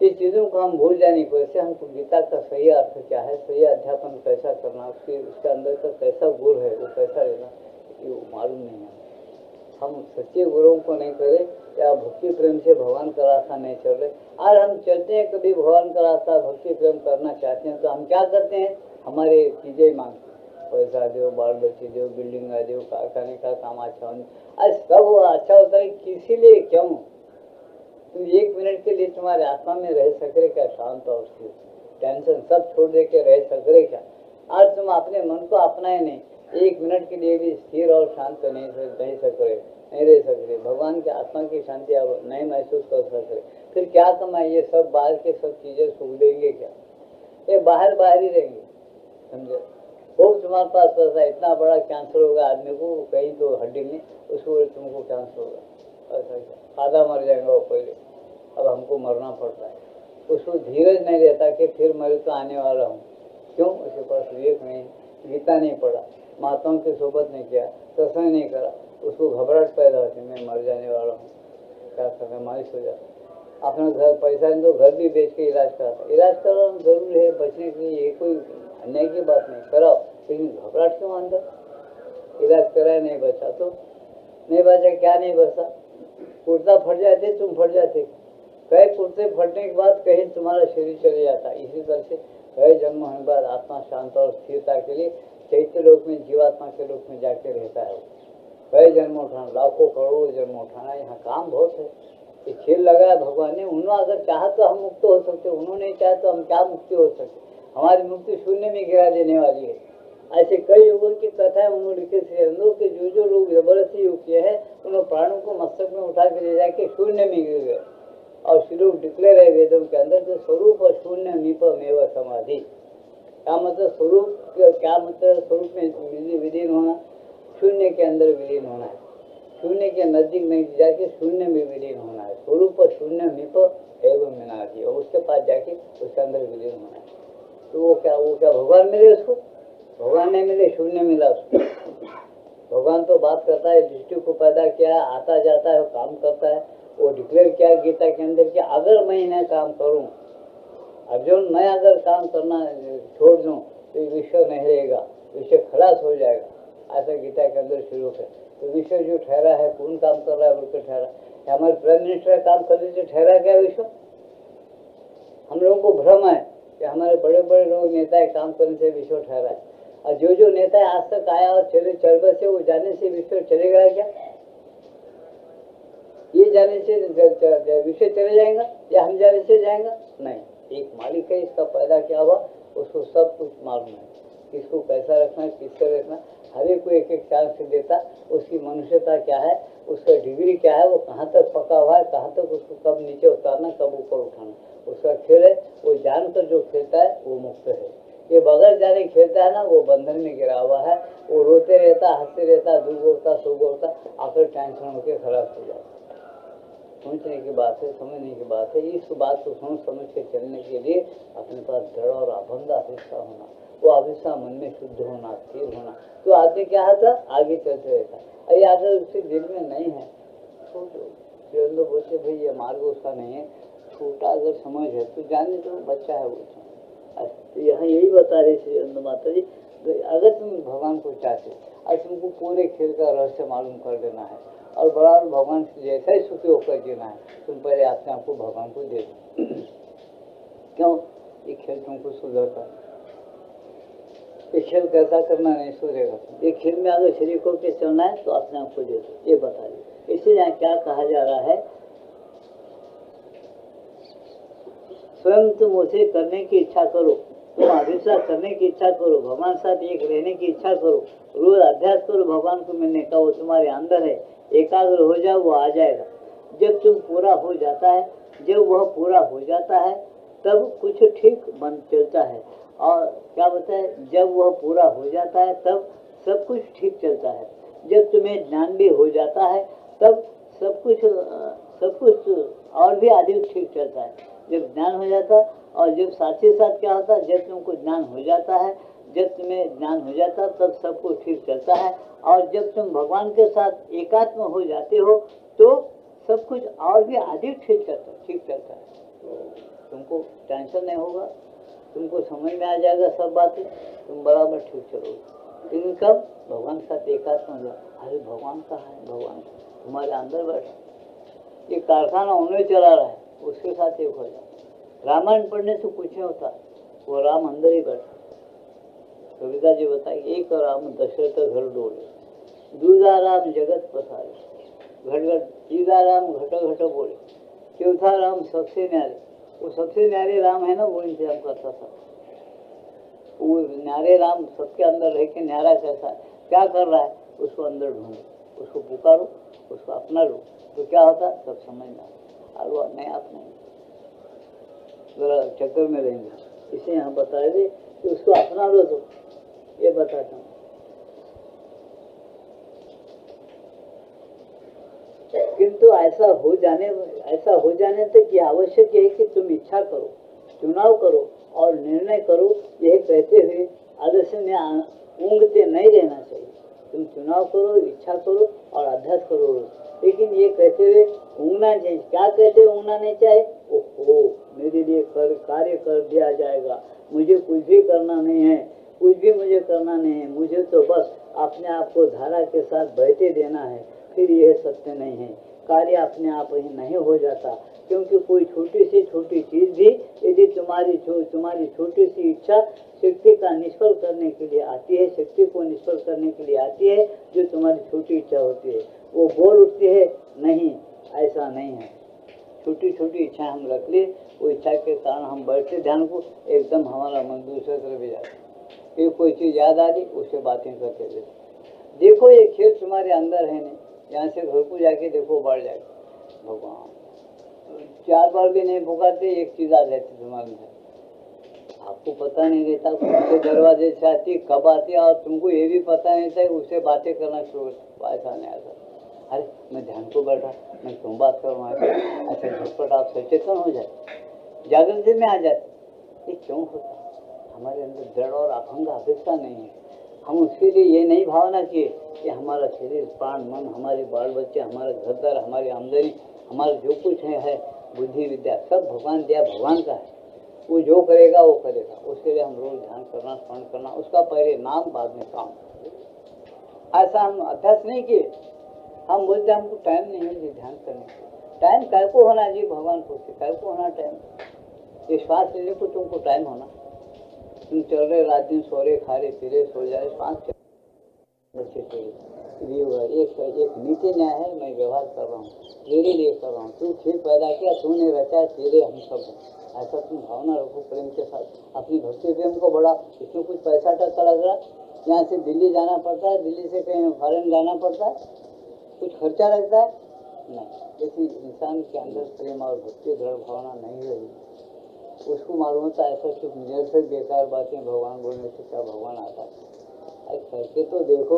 A: ये चीज़ों को हम भूल जाने की वजह से हमको गीता का सही अर्थ क्या है, सही अध्यापन कैसा करना, उसके अंदर का कैसा गुरु है, वो कैसा रहना, ये मालूम नहीं है। हम सच्चे गुरुओं को नहीं करे, या भक्ति प्रेम से भगवान का रास्ता नहीं चल रहे। आज हम चलते हैं, कभी भगवान का रास्ता भक्ति प्रेम करना चाहते हैं, तो हम क्या करते हैं, हमारे चीजें मांगते, पैसा दो, बाल बच्चे दो, बिल्डिंग दो, कारखाने का काम अच्छा होना। आज सब अच्छा होता है, किसी लिए क्यों, तुम एक मिनट के लिए तुम्हारे आत्मा में रह सके क्या, शांत और स्थिर, टेंशन सब छोड़ दे के रह सके क्या। आज तुम अपने मन को अपनाए नहीं, एक मिनट के लिए भी स्थिर और शांत नहीं रह सकते, भगवान के आत्मा की शांति अब नहीं महसूस कर सकते, फिर क्या कमाए, ये सब बाहर के सब चीजें सुख देंगे क्या, ये बाहर ही रहेंगे, समझे। वो तुम्हारे पास पैसा, इतना बड़ा कैंसर होगा आदमी को, कहीं तो हड्डी में, उसको तुमको कैंसर होगा, ऐसा क्या, आधा मर जाएगा वो पहले, अब हमको मरना पड़ता है। उसको धीरज नहीं रहता कि फिर मैं तो आने वाला हूँ, क्यों, उसके पास विवेक नहीं, गीता नहीं पढ़ा, महात्माओं की सोबत नहीं किया, सत्संग नहीं करा, उसको घबराहट पैदा होती, मैं मर जाने वाला हूँ, क्या करना, मायूस हो जाता। अपना घर पैसा नहीं तो घर भी बेच के इलाज कराता, इलाज कराना जरूरी है बचने के लिए, ये कोई अन्याय की बात नहीं, कराओ, लेकिन घबराहट क्यों अंदर, इलाज कराए नहीं बचा तो नहीं बचा, क्या नहीं बचा, कुर्ता फट जाते, तुम फट जाते, कई कुर्ते फटने के बाद कहीं तुम्हारा शरीर चले जाता। इसी तरह से कई जन्म होने के बाद आत्मा शांत और स्थिरता के लिए चैत्य लोक में, जीवात्मा के लोक में जाके रहता है। कई जन्म उठाना, लाखों करोड़ों जन्म उठाना, यहाँ काम बहुत है, ये खेल लगाया भगवान ने। उन्होंने अगर चाहा तो हम मुक्त हो सकते, उन्होंने नहीं चाहा तो हम क्या मुक्ति हो सकते, हमारी मुक्ति शून्य में गिरा देने वाली है। ऐसे कई युगों की कथाएं उन्होंने लिखे थे कि जो लोग जबरदस्ती योग किए हैं, उन्होंने प्राणों को मस्तक में उठा के ले जाके शून्य में गिर गए, और श्लोक डिक्लेयर है वेदों के अंदर, जो स्वरूप और शून्य निपमेव समाधि, क्या मतलब स्वरूप, क्या मतलब स्वरूप में विलीन होना? शून्य के अंदर विलीन होना है, शून्य के नजदीक नहीं जाके शून्य में विलीन होना है। स्वरूप शून्य मिप एवं मिनाती, और उसके पास जाके उसके अंदर विलीन होना है। तो वो क्या भगवान मिले उसको? भगवान नहीं मिले, शून्य मिला उसको। भगवान तो बात करता है, दृष्टि को पैदा किया, आता जाता है, काम करता है। वो डिक्लेयर किया गीता के अंदर कि अगर मैं इन्हें काम करूं, अर्जुन मैं अगर काम करना छोड़ दूं तो विश्व नहीं रहेगा, विश्व खलास हो जाएगा। ऐसा गीता के अंदर शुरू है। तो विश्व जो ठहरा है, कौन काम कर रहा है? बिल्कुल ठहरा। हमारे प्राइम मिनिस्टर काम कर रहे थे, ठहरा क्या विश्व? हम लोगों को भ्रम है कि हमारे बड़े बड़े लोग नेता काम करने से विश्व ठहरा है। और जो नेता आज तक आया और चले चल बसे, वो जाने से विश्व चलेगा क्या? ये जाने से विश्व चले जाएगा या हम जाने से जाएगा? नहीं। एक मालिक है, इसका पैदा क्या हुआ उसको सब कुछ मालूम है, किसको कैसा रखना है, किससे रखना। हर एक को एक एक चांस देता। उसकी मनुष्यता क्या है, उसका डिग्री क्या है, वो कहाँ तक पका हुआ है, कहाँ तक उसको कब नीचे उतारना, कब ऊपर उठाना, उसका खेल है। वो जानकर जो खेलता है वो मुक्त है। ये बगैर जाने खेलता है ना, वो बंधन में गिरा हुआ है। वो रोते रहता, हंसते रहता, दुख होता, सुख होता, आखिर टेंशन होकर खराब हो जाता। सोचने की बात है, समझने की बात है। इस बात को सोच समझ के चलने के लिए अपने पास दृढ़ और अभंग अभिष्ठा होना, वो अभिष्ठा मन में शुद्ध होना, स्थिर होना। तो आदमी क्या था, आगे चलते रहता। अरे अगर उसके दिल में नहीं है तो लोग बोलते भाई ये मार्ग उसका नहीं है, छोटा अगर समझ है तो जाने दो, बच्चा है वो। तो यहाँ यही बता रहे श्री अनंत माता जी, अगर तुम भगवान को चाहते और तुमको पूरे खेल का रहस्य मालूम कर लेना है और बराबर भगवान से जैसा ही सुखी होकर जीना है, तुम पहले अपने आप को भगवान को दे दो। क्यों? ये खेल तुमको सुधरता है। ये खेल कैसा करना नहीं सुधरेगा। ये खेल में अगर शरीर होकर चलना है तो अपने आप को दे दो, ये बता रहे। इसलिए यहाँ क्या कहा जा रहा है, स्वयं तुम उसे करने की इच्छा करो, तुम अभिष्ठा करने की इच्छा करो, भगवान साथ एक रहने की इच्छा करो, रोज अभ्यास करो भगवान को मिलने का। वो तुम्हारे अंदर है, एकाग्र हो जाओ, वो आ जाएगा। जब तुम पूरा हो जाता है, जब वह पूरा हो जाता है तब कुछ ठीक बन चलता है। और क्या बताए, जब वह पूरा हो जाता है तब सब कुछ ठीक चलता है। जब तुम्हें ज्ञान भी हो जाता है तब सब कुछ और भी अधिक ठीक चलता है। जब ज्ञान हो जाता, और जब साथ ही साथ क्या होता है, जब तुमको ज्ञान हो जाता है, जब तुम्हें ज्ञान हो जाता तब सब कुछ ठीक चलता है। और जब तुम भगवान के साथ एकात्म हो जाते हो तो सब कुछ और भी अधिक ठीक चलता है। तुमको टेंशन नहीं होगा, तुमको समझ में आ जाएगा सब बातें, तुम बराबर ठीक चलोगे। लेकिन कब? भगवान के साथ एकात्म हो जाओ। अरे भगवान कहाँ है? भगवान तुम्हारे अंदर बैठा, ये कारखाना उन्हें चला रहा है, उसके साथ एक हो जाओ। रामायण पढ़ने से कुछ नहीं होता, वो राम अंदर ही बैठा। कविता जी बताए, एक राम दशरथ घर डोले, दूजा राम जगत पसारे, घट घट तीजा राम घट घट बोले, चौथा राम सबसे न्यारे। वो सबसे न्यारे राम है ना, वो इंतजाम करता था। वो न्यारे राम सबके अंदर रह के न्यारा कैसा है, क्या कर रहा है, उसको अंदर ढूंढो, उसको पुकारो, उसको अपना लो, तो क्या होता सब समझ में आता। और वो नहीं, आप नहीं जरा चक्कर में रहेंगे। इसे यहाँ बताए थे कि उसको अपना लो, तो ये बताता हूँ। किंतु ऐसा हो जाने तक ये आवश्यक है कि तुम इच्छा करो, चुनाव करो और निर्णय करो। यह कहते हुए आदर्श में ऊँघते नहीं रहना चाहिए। तुम चुनाव करो, इच्छा करो और अभ्यास करो। लेकिन ये कहते हुए ऊँघना चाहिए। क्या कहते हुए ऊँघना नहीं चाहिए? ओहो मेरे लिए कार्य कर दिया जाएगा, मुझे कुछ भी करना नहीं है, कुछ भी मुझे करना नहीं है, मुझे तो बस अपने आप को धारा के साथ बहते देना है। फिर यह सत्य नहीं है। कार्य अपने आप ही नहीं हो जाता, क्योंकि कोई छोटी से छोटी चीज भी यदि तुम्हारी छोटी सी इच्छा शक्ति का निष्फल करने के लिए आती है, शक्ति को निष्फल करने के लिए आती है, जो तुम्हारी छोटी इच्छा होती है वो बोल उठती है नहीं, ऐसा नहीं है। छोटी छोटी इच्छा हम रख ले, वो इच्छा के कारण हम बैठते ध्यान को, एकदम हमारा मन दूसरे तरफ भी जाता है। एक कोई चीज याद आ रही, उससे बातें करते थे। देखो ये खेल तुम्हारे अंदर है नहीं, यहाँ से घर को जाके देखो बढ़ जाएगा। भगवान 4 बार भी नहीं पुकारते, एक चीज आ जाती तुम्हारे अंदर, आपको पता नहीं रहता कौन से दरवाजे से आती, कब आती है, और तुमको ये भी पता नहीं था उससे बातें करना शुरू, ऐसा नहीं आता। अरे मैं ध्यान को बैठा, मैं क्यों बात करूँ, अच्छा झटपट आप सचेतन हो जाए, जागृति में आ जाते। ये क्यों होता? हमारे अंदर दृढ़ और अभंग अपेक्षा नहीं है। हम उसके लिए ये नहीं भावना चाहिए कि हमारा शरीर, प्राण, मन, हमारे बाल बच्चे, हमारा घर द्वार, हमारी आमदनी, हमारा जो कुछ है बुद्धि विद्या, सब भगवान दिया, भगवान का है। वो जो करेगा वो करेगा। उसके लिए हम रोज ध्यान करना, स्मरण करना, उसका पहले नाम बाद में काम। ऐसा हम अभ्यास नहीं किए। हम बोलते हमको टाइम नहीं है जी ध्यान करने को। टाइम काय को होना जी, भगवान पूछते काय को होना टाइम? ये श्वास लेने को तुमको टाइम होना? तुम चल रहे, रात दिन सो रहे, खा रहे, पी रहे, सो जाए, श्वास बच्चे के लिए एक नीति न्याय है। मैं व्यवहार कर रहा हूँ, तेरे लिए कर रहा हूँ। तू फिर पैदा किया, तूने रचा, तेरे हम सब हैं। ऐसा तुम भावना रखो प्रेम के साथ। अपनी भक्ति प्रेम को बढ़ा। इसमें कुछ पैसा टका लग रहा, यहाँ से दिल्ली जाना पड़ता है, दिल्ली से कहीं फॉरेन जाना पड़ता है, कुछ खर्चा लगता है नहीं। यदि इंसान के अंदर प्रेम और भक्ति दृढ़ भावना नहीं रही, उसको मालूम होता है ऐसा कुछ निरर्थक बेकार बातें भगवान बोलने से क्या भगवान आता है। करके तो देखो,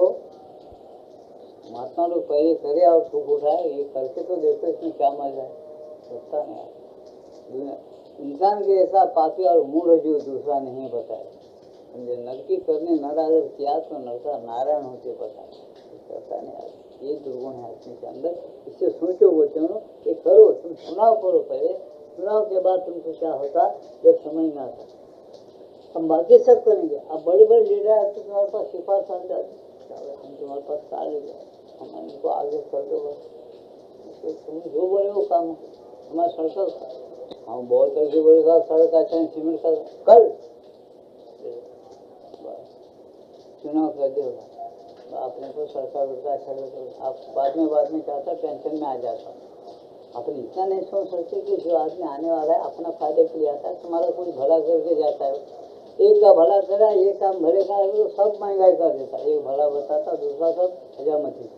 A: महात्मा लोग पहले करे और सुख उठाए, ये करके तो देखो इसमें क्या मजा है। सोचता नहीं इंसान के ऐसा पापी और मूढ़ जो दूसरा नहीं बताए। समझे, नरकी करने नर अगर किया तो नरका नारायण होते बताए, करता नहीं। ये दुर्गुण है आदमी के अंदर। इससे सोचो, बोलते हो ये करो, तुम सुनाओ करो, पहले सुनाओ के बाद तुमको क्या होता जब समझ में आता। हम बाकी सब करेंगे। अब बड़े बड़े लीडर है तो तुम्हारे पास सिफारिश आ जाती, हम तुम्हारे पास कार ले जाए, हम इनको आगे कर दो बस, तो तुम जो बोले वो काम। हमारा सड़क, हम बहुत करके बोले सड़क अच्छा है, सीमेंट का कल चुनाव कर देगा, अपने को सरकार उड़ता अच्छा लगता। आप बाद में क्या था, टेंशन में आ जाता। अपन इतना नहीं सोच सकते कि जो आदमी आने वाला है अपना फायदे के लिए आता है, तुम्हारा कोई भला करके जाता है। एक का भला करा, एक काम भले का, तो सब महंगाई कर देता। एक भला बताता, दूसरा सब हजामती,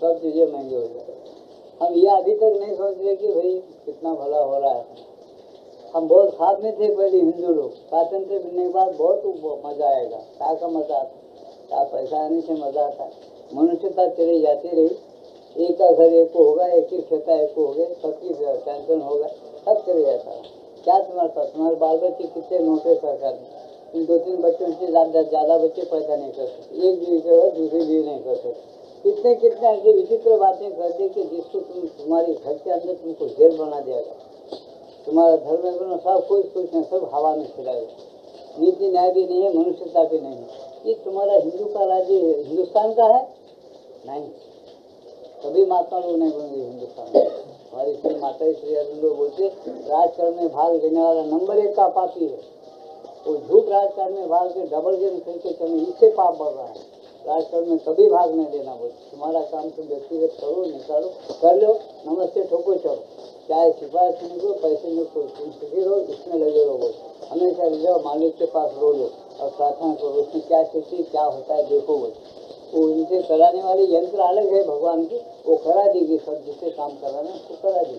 A: सब चीजें महंगी हो जाती। हम ये अभी तक नहीं सोच रहे कि भाई कितना भला हो रहा है। हम बहुत खाद में थे पहले हिंदू लोग, स्वातंत्र मिलने के बाद बहुत मजा आएगा। क्या का मजा आता, क्या पैसा आने से मजा आता है। मनुष्यता चली जाती रही, एक का घर एक को होगा, एक ही खेता एक को हो गए, सबकी टेंशन होगा, सब चले जाता है। क्या तुम्हारे पास, तुम्हारे बाल बच्चे कितने नोटे सरकार ने, इन 2-3 बच्चों से ज़्यादा बच्चे पैदा नहीं कर सकते, एक बीवी करो दूसरी बीवी नहीं कर सकते। कितने ऐसी विचित्र बातें कर दी कि जिसको तुम्हारे घर के अंदर तुमको जेल बना दिया गया। तुम्हारा धर्म में सब कुछ नहीं, सब हवा में खिलाएगा। नीति न्याय भी नहीं है, मनुष्यता भी नहीं है। ये तुम्हारा हिंदू का राज्य हिंदुस्तान का है नहीं। कभी महात्मा लोग नहीं बनेंगे हिंदुस्तान में। हमारी श्री माता श्री अर्जुन लोग बोलते राजकारण में भाग लेने वाला नंबर 1 का पापी है। वो झूठ राजकारण में भाग के डबल गेम खेल के चलने, इससे पाप बढ़ रहा है। राजकारण में कभी भाग नहीं लेना। बोलते तुम्हारा काम तुम व्यक्तिगत करो, निकालो, कर लो, नमस्ते ठोको चलो, चाहे सिफारिश नहीं करो, पैसे में तुम सुखी रहो, इसमें लगे रहो। बोल हमेशा ले जाओ, मालिक के पास रो लो और प्रार्थना करो, उसमें क्या स्थिति क्या होता है देखो। बोल वो इनसे कराने वाले यंत्र अलग है भगवान की, वो करा देगी सब, जिससे काम कराना उसको करा देगी।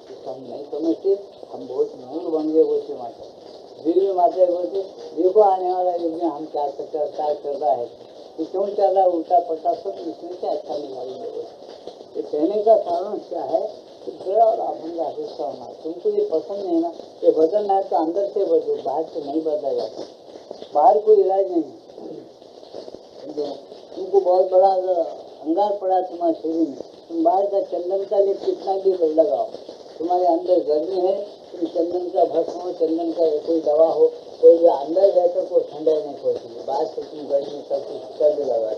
A: इसको हम नहीं समझते, हम बहुत मूल बन गए। बोलते माता दिल्ली माता बोलते देखो आने वाला युग में हम क्या कर रहा है, ये क्यों चल रहा है उल्टा पलटा, सब इसमें से अच्छा निकालेंगे। ये कहने का कारण क्या है कि दृढ़ और अभंग हिस्सा होना। तुमको ये पसंद नहीं ना, ये बदलना है तो अंदर से बदलो, बाहर से नहीं बदला जाता। बाहर कोई इलाज नहीं है। तुमको बहुत बड़ा अंगार पड़ा तुम्हारे शरीर में, तुम बाहर का चंदन का लेप कितना भी लगाओ, तुम्हारे अंदर गर्मी है, तुम चंदन का भस्म हो, चंदन का कोई दवा हो, कोई भी अंदर गए तो कोई ठंडा नहीं पहुँचेगी। बाहर से तुम गर्मी सब कुछ कर भी लगा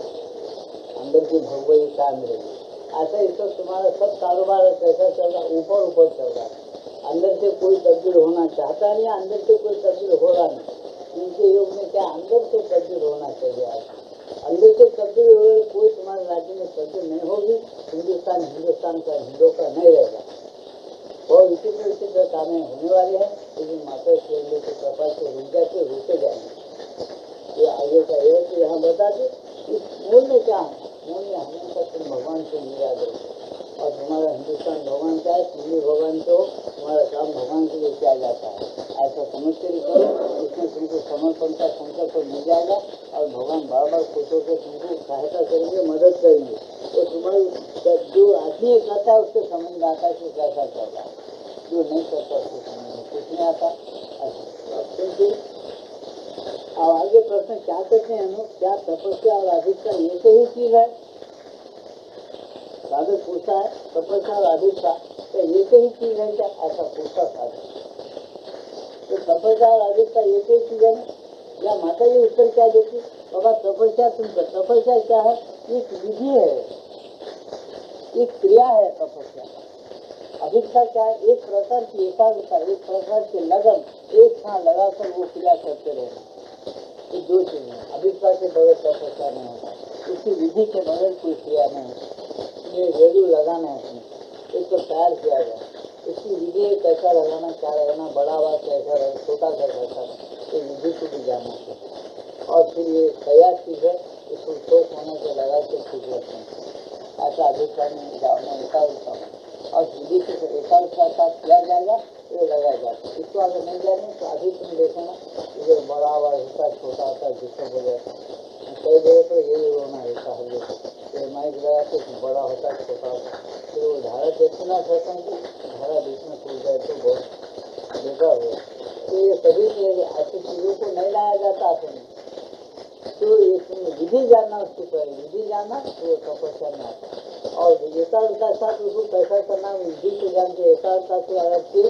A: अंदर की भगवई क्या मिलेगी। ऐसा इस वक्त तुम्हारा सब कारोबार कैसा चल रहा है, ऊपर चल रहा है। अंदर से कोई तब्दील होना चाहता नहीं, अंदर से कोई तब्दील हो रहा नहीं। इनके युग में क्या अंदर से तब्दील होना चाहिए। अंदर से तब्दील हो गई, कोई तुम्हारे राज्य में तब्दील नहीं होगी। हिंदुस्तान का हिंदू का नहीं रहेगा। और विचित्र कामें होने वाले हैं, लेकिन माता श्री के कृपा से रुके जाएंगे। ये आगे का ये तो यहाँ बता दे इस मूल में क्या है। मूल में हमेशा तुम भगवान से याद रखो, और तुम्हारा हिंदुस्तान भगवान का है, तुम भी भगवान को, तुम्हारा काम भगवान के लिए किया जाता है। ऐसा समझ कर करो, इसमें समर्पण का संकल्प मिल जाएगा और भगवान बार बार खुश होकर तुमको सहायता करेंगे, मदद करेंगे। तो तुम्हारी जो आदमी करता है उसको समझ में आता है कि कैसा चल रहा है, जो नहीं करता उसको समझ में कुछ नहीं आता। क्योंकि अब आगे प्रश्न क्या कहते हैं हम, क्या तपस्या और अधिकता एक ही चीज है? साधक पूछता है तपस्या और अधिकता क्या एक ही चीज है क्या, ऐसा पूछता साधक। तो तपस्या और अधिकता एक ही चीज है ना? या माता जी उत्तर क्या देती, बाबा तपस्या तुम कर, तपस्या क्या है? एक विधि है, एक क्रिया है तपस्या। अधिकता क्या है? एक प्रकार की एकाग्रता, एक प्रकार की लगन, एक साथ लगाकर वो क्रिया करते रहना। ये दो चीजें हैं। अधिकता के बगैर तपस्या नहीं होता, उसी विधि के बगैर कोई क्रिया नहीं होती। ये जरूर लगाना है अपने, एक तो तैयार किया जाए, इसकी विधि कैसा लगाना, क्या लगाना, बड़ा आवाज कैसा रहे, छोटा कैसा रहे, ये विधि को भी जानना चाहिए। और फिर ये तैयार चीज है, इसको शौक होने से लगा के ठीक रखते हैं। ऐसा अधिकता में जाना एकाग्रता और विधि से एकाग्रता का किया जाएगा तो लगाया जाता है। इसको अगर नहीं जाने तो अभी तुम देखना जो बड़ा आवाज होता है, छोटा होता है, डिस्टर्ब हो जाता है। कई जगह पर यही होना रहता है, ये माइक लगा के बड़ा होता है, छोटा होता है, फिर वो धारा देखना चाहता हूँ कि धारा बीच में टूट जाए तो बहुत बेकार हो। तो ये सभी ऐसी चीज़ों को नहीं लाया जाता अपने, तो ये विधि जानना, उसको पहले विधि जानना तो वो तपस्या में आता है। और एकाग्रता के साथ उसको कैसा करना, विधि को जान के एकाग्रता से अगर फिर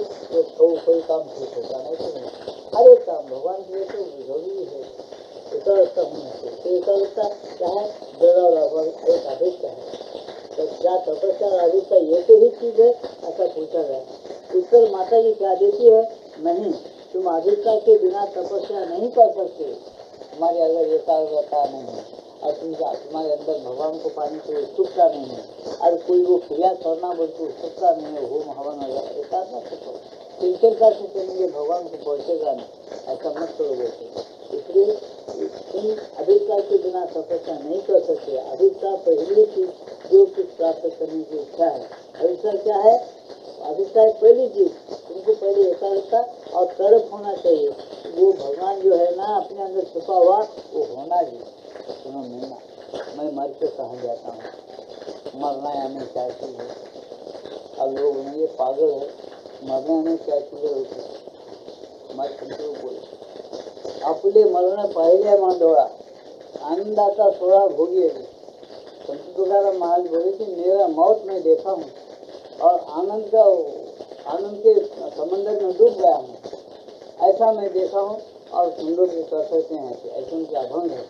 A: तो कोई काम ठीक होता नहीं तो नहीं। हर एक काम भगवान के लिए तो जरूरी है एकाग्रता होना चाहिए। तो एकाग्रता क्या है? जरा और एक अधिकता है। तो क्या तपस्या और अधिकता ये तो ही चीज है, ऐसा पूछा गया। उत्तर माता जी क्या देती है, नहीं, तुम अधिकता के बिना तपस्या नहीं कर सकते। हमारे अगर एकाग्रता नहीं है और तुम्हारे अंदर भगवान को पाने की उत्सुकता नहीं है और कोई वो क्रिया करना बोलते उत्सुकता नहीं है, होम हवन वगैरह एकाग्रता से करो, चिंतनता से करेंगे भगवान को पहुँचेगा नहीं, ऐसा मत करो बोलते। इसलिए तुम अधिकता के बिना तपस्या नहीं कर सकते। अधिकता पहली चीज जो कुछ प्राप्त करने की इच्छा है, अधिकता क्या है? अधिकता है पहली चीज, तुमको पहले एकाग्रता और तड़प होना चाहिए। वो भगवान जो है ना अपने अंदर छुपा हुआ वो होना ही। सुनो मीना, मैं मर के कहाँ जाता हूँ, मरना यानी क्या चीज है? अब लोग नहीं, ये पागल है, मरना यानी क्या चीज है? मैं तुमको बोले अपने मरने पहले मन दौड़ा आनंदाता थोड़ा भोगिएगी। संत तुकाराम महाराज बोले कि मेरा मौत में देखा हूँ और आनंद के समंदर में डूब गया हूँ, ऐसा मैं देखा हूँ। और तुम लोग भी कर सकते हैं ऐसे उनके अभंग है।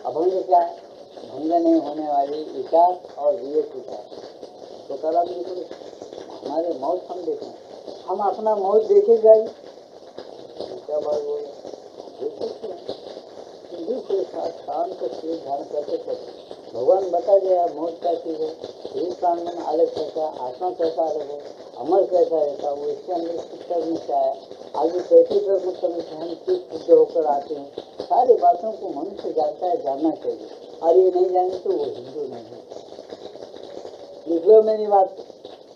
A: अभंग क्या है? भंग नहीं होने वाली विचार और विवेक विचार। तुकाराम जी बोले हमारे मौत हम देखें, हम अपना मौत देखेगा ही क्या बात बोले, शांत से ध्यान करते करते भगवान बता दिया मौत क्या चीज है, शरीर प्राण मन अलग कैसा, आत्मा कैसा अलग है, अमर कैसा रहता, वो इसके अंदर किस कर्म से आया, आगे कैसे कर्म करने से हम किस शुद्ध होकर आते हैं, सारी बातों को मनुष्य जानता है, जानना चाहिए। और ये नहीं जाने तो वो हिंदू नहीं है। लिख लो मेरी बात।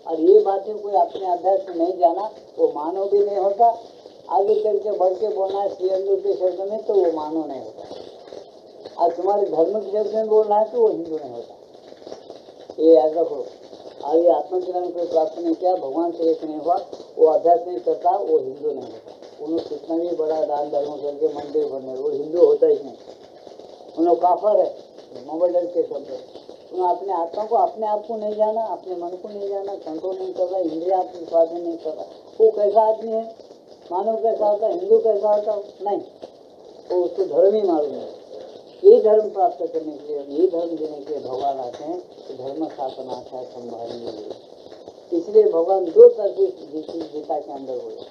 A: और ये बातें कोई अपने अभ्यास में नहीं जाना वो मानव भी नहीं होता। आगे चल के बढ़ के बोलना है श्री हिंदू के शब्द में तो वो मानव नहीं होता। और तुम्हारे धर्म के शब्द में बोलना है तो वो हिंदू नहीं होता। ये याद रखो। और ये आत्मज्ञान को प्राप्त नहीं किया, भगवान से एक नहीं हुआ, वो अभ्यास नहीं करता, वो हिंदू नहीं होता। उन्होंने कितना भी बड़ा दान धर्म करके मंदिर बने, वो हिंदू होता ही नहीं। उन्होंने काफर है, मोबाइल के शब्द। उन्होंने अपने आत्मा को, अपने आप को नहीं जाना, अपने मन को नहीं जाना, कंट्रोल नहीं कर रहा, इंद्रिया अपनी स्वाधीन नहीं कर रहा। वो कैसा आदमी है? मानव कैसा होता, हिंदू कैसा होता? नहीं, वो उसको धर्म ही मालूम है। यही धर्म प्राप्त करने के लिए, यही धर्म देने के लिए भगवान आते हैं कि धर्म स्थापना अच्छा संभालने के लिए। इसलिए भगवान दो तरह की गीता के अंदर बोले।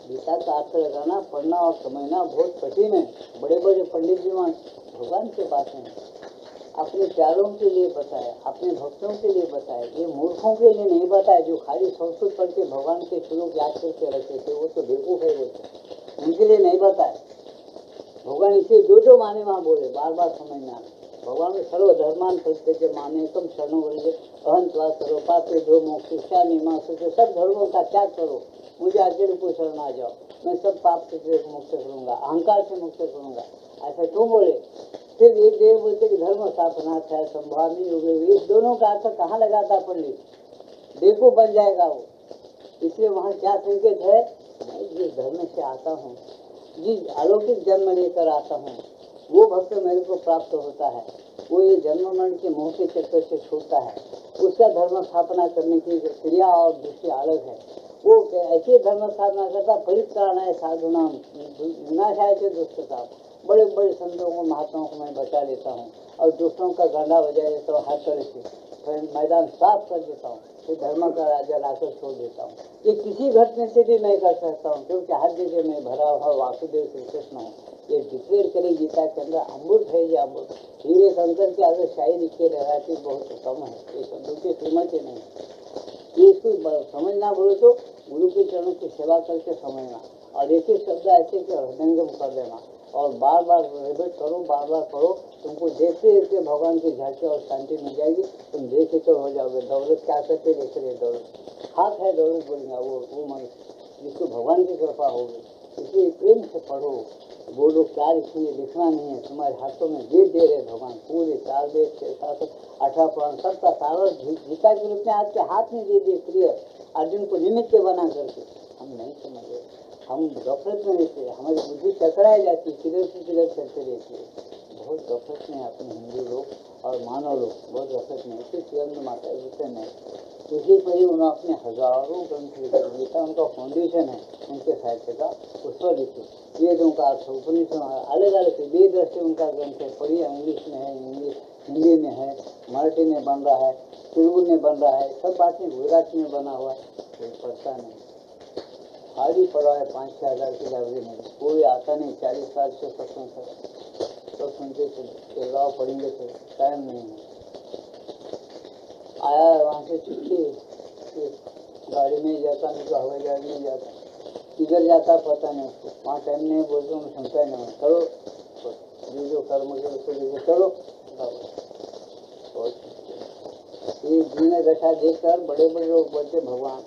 A: गीता का अर्थ लगाना, पढ़ना और समझना बहुत कठिन है। बड़े बड़े पंडित जी भगवान के पास हैं, अपने प्यारों के लिए बताया, अपने भक्तों के लिए बताया, ये मूर्खों के लिए नहीं बताया जो खाली संस्कृत पढ़ के भगवान के श्लोक याद करके रखे थे, वो तो बेवकूफ है, बोलते उनके लिए नहीं बताया भगवान। इसे जो माने वहाँ बोले, बार बार समझना। भगवान ने सर्वधर्मान प्रत्येक माने तुम शरणों बोले अहंतवा सर्वपापे दो मोक्ष मीमांसा, सब धर्मों का त्याग करो, मुझे अकेले को शरण आ जाओ, मैं सब पाप से मुक्त करूंगा, अहंकार से मुक्त करूंगा, ऐसा क्यों बोले? फिर एक देर बोलते कि धर्म स्थापना है संभावनी हो गई। इस दोनों का अर्थ कहाँ लगाता पंडित? देखो बन जाएगा वो। इसलिए वहाँ क्या संकेत है? मैं जिस धर्म से आता हूँ, जिस अलौकिक जन्म लेकर आता हूँ, वो भक्त मेरे को प्राप्त होता है, वो ये जन्म मरण के मोह के चक्कर से छूटता है, उसका धर्म स्थापना करने की क्रिया और दृष्टि अलग है। वो ऐसे धर्म स्थापना करता, परित्राणाय साधुनाम विनाशाय च दुष्कृताम। बड़े बड़े संतों को महात्माओं को मैं बचा लेता हूँ और दुष्टों का गंडा बजा देता हूँ, हर तरह से फिर मैदान साफ कर देता हूँ, फिर धर्म का राजा लाकर छोड़ देता हूँ। ये किसी घटने से भी मैं कर सकता हूँ, क्योंकि हर जगह में भरा हुआ वासुदेव श्री कृष्ण हूँ। ये डिक्लेयर करें गीता के अंदर, अमृत है ये अमृत। हीरे कंकर के आगे शाही लिख के लगाती बहुत कम है, ये शब्दों की कीमत ही नहीं। ये इसको समझना बोले तो गुरु के चरणों की सेवा करके समझना, और एक एक शब्द ऐसे कि हृदयंगम कर लेना, और बार बार रिपीट करो, बार बार पढ़ो। तुमको देखते देखते भगवान की झांकी और शांति मिल जाएगी, तुम बेफिक्र हो जाओगे। दौलत क्या करते देख रहे, दौलत खाक है, दौलत बोलेंगे वो मनुष्य जिसको भगवान की कृपा होगी। इसलिए प्रेम से पढ़ो, बोलो क्या लिखिए, लिखना नहीं है, तुम्हारे हाथों में वेद दे रहे भगवान, पूरे 4 वेद 6 7 18 पुराण सबका सारा गीता के रूप में आपके हाथ में दे दिए क्लियर, अर्जुन को निमित्त बना करके। हम नहीं समझे, हम गफलत में रहते, हमारी बुद्धि टकराई जाती, किधर से किधर चलते रहती है। बहुत गफलत में अपने हिंदू लोग और मानव लोग बहुत गफलत में। इसे चिरंद माता जी नहीं, उसी पर ही उन्होंने अपने हजारों ग्रंथ लिखे। गीता उनका फाउंडेशन है उनके साहित्य का, उस पर लिखे। वेदों का अर्थ उपनिषद अलग अलग वेद दृष्टि उनका ग्रंथ है, पढ़िए। इंग्लिश में है, इंग्लिश हिंदी में है, मराठी में बन रहा है, तेलुगु में बन रहा है, सब बातें गुजराती में बना हुआ है। कोई पढ़ता नहीं, खाली पड़ा है 5-6 हज़ार की लाइब्रेरी में, कोई आता नहीं। 40 साल से सब सुनते थे, गाँव पढ़ेंगे तो टाइम नहीं है। आया वहाँ से छुट्टी, गाड़ी में ही जाता, नहीं तो हवाई जहाज में जाता, किधर जाता पता नहीं उसको। वहाँ टाइम नहीं बोलते, मैं सुनता ही नहीं। चलो जो कर्म के उसको देखो, चलो। ये जीने दशा देखकर बड़े बड़े लोग बोलते भगवान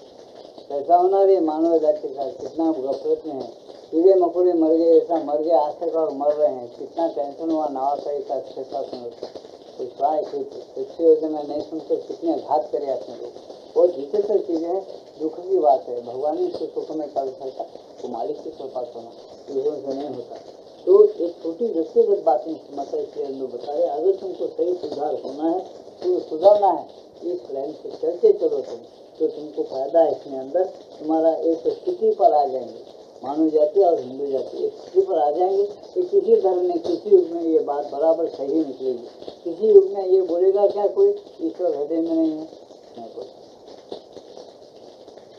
A: कैसा होना रे मानव जाति का, कितना गफलत में है, कीड़े मकोड़े मर गए, ऐसा मर गए आज तक और मर रहे हैं। कितना टेंशन हुआ नवासाई का क्षेत्र सुनकर, कोई स्वाय कोई योजना नहीं सुनकर कितने घात करे अपने लोग। बहुत विचित्र चीज़ें हैं, दुख की बात है। भगवान ही इसको सुख में कर सकता, तो मालिक की कृपा करना, दूसरों से नहीं होता। तो एक छोटी व्यक्तिगत बातें मतलब इसलिए हम लोग बता रहे, अगर तुमको सही सुधार होना है तो सुधारना है, इस लाइन से चलते चलो तुम, तो तुमको फायदा है इसमें। अंदर तुम्हारा एक स्थिति पर आ जाएंगे, मानव जाति और हिंदू जाति एक स्थिति पर आ जाएंगे कि किसी धर्म में किसी युग में ये बात बराबर सही निकलेगी। किसी युग में ये बोलेगा क्या कोई ईश्वर हृदय में नहीं है, नहीं बोलेगा।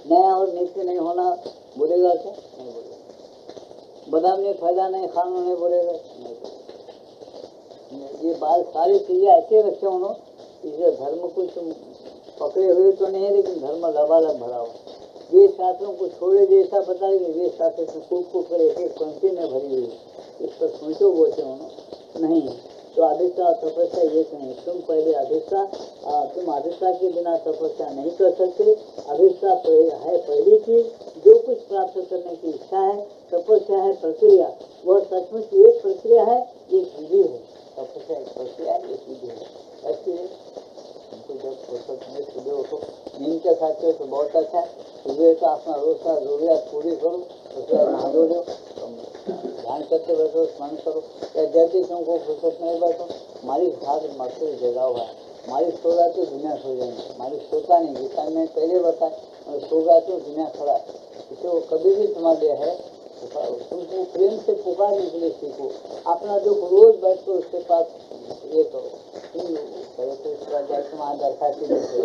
A: नया और नित्य नहीं होना बोलेगा क्या, नहीं बोलेगा। बादाम ने फायदा नहीं खाना नहीं बोलेगा, नहीं बोलेगा। ये बात सारी चीज़ें ऐसे रखे उन्होंने, इसे धर्म को तुम पकड़े हुए तो नहीं है, लेकिन धर्म लबालब भरा हुआ। वेद शास्त्रों को छोड़े दे ऐसा बताएंगे, वेद शास्त्र से कूट कर एक एक पंक्ति में भरी हुई है। इस पर सोचो बोलते उन्होंने नहीं। तो अधिष्ठा और तपस्या ये नहीं, तुम पहले अधिष्ठा, तुम अधिष्ठा के बिना तपस्या नहीं कर सकते। अधिष्ठा है पहली चीज, जो कुछ प्राप्त करने की इच्छा है। तपस्या है प्रक्रिया, वह सचमुच एक प्रक्रिया है, एक विधि है। तपस्या एक प्रक्रिया है, एक विधि है। ऐसे हमको जब फुर्सत में सुबह उठो, नींद के साथ हो तो बहुत अच्छा है। सुबह तो अपना रोज का जरूरियात पूरी करो, उसके बाद नहा धो लो, ध्यान करते बैठो, स्मरण करो। या जब भी तुमको फुर्सत नहीं बैठो, मालिक हाथ मकसद जगा हुआ है। मालिक सो गया तो दुनिया सो जाएंगे, मालिक सोता नहीं। गीता में पहले बताया, सो गया तो दुनिया खड़ा। इसे वो कभी भी तुम्हारे है, तुमको प्रेम से पुकारने के लिए सीखो। अपना दुख रोज बैठ कर उसके पास ये करो, वहाँ दरखास्त देते,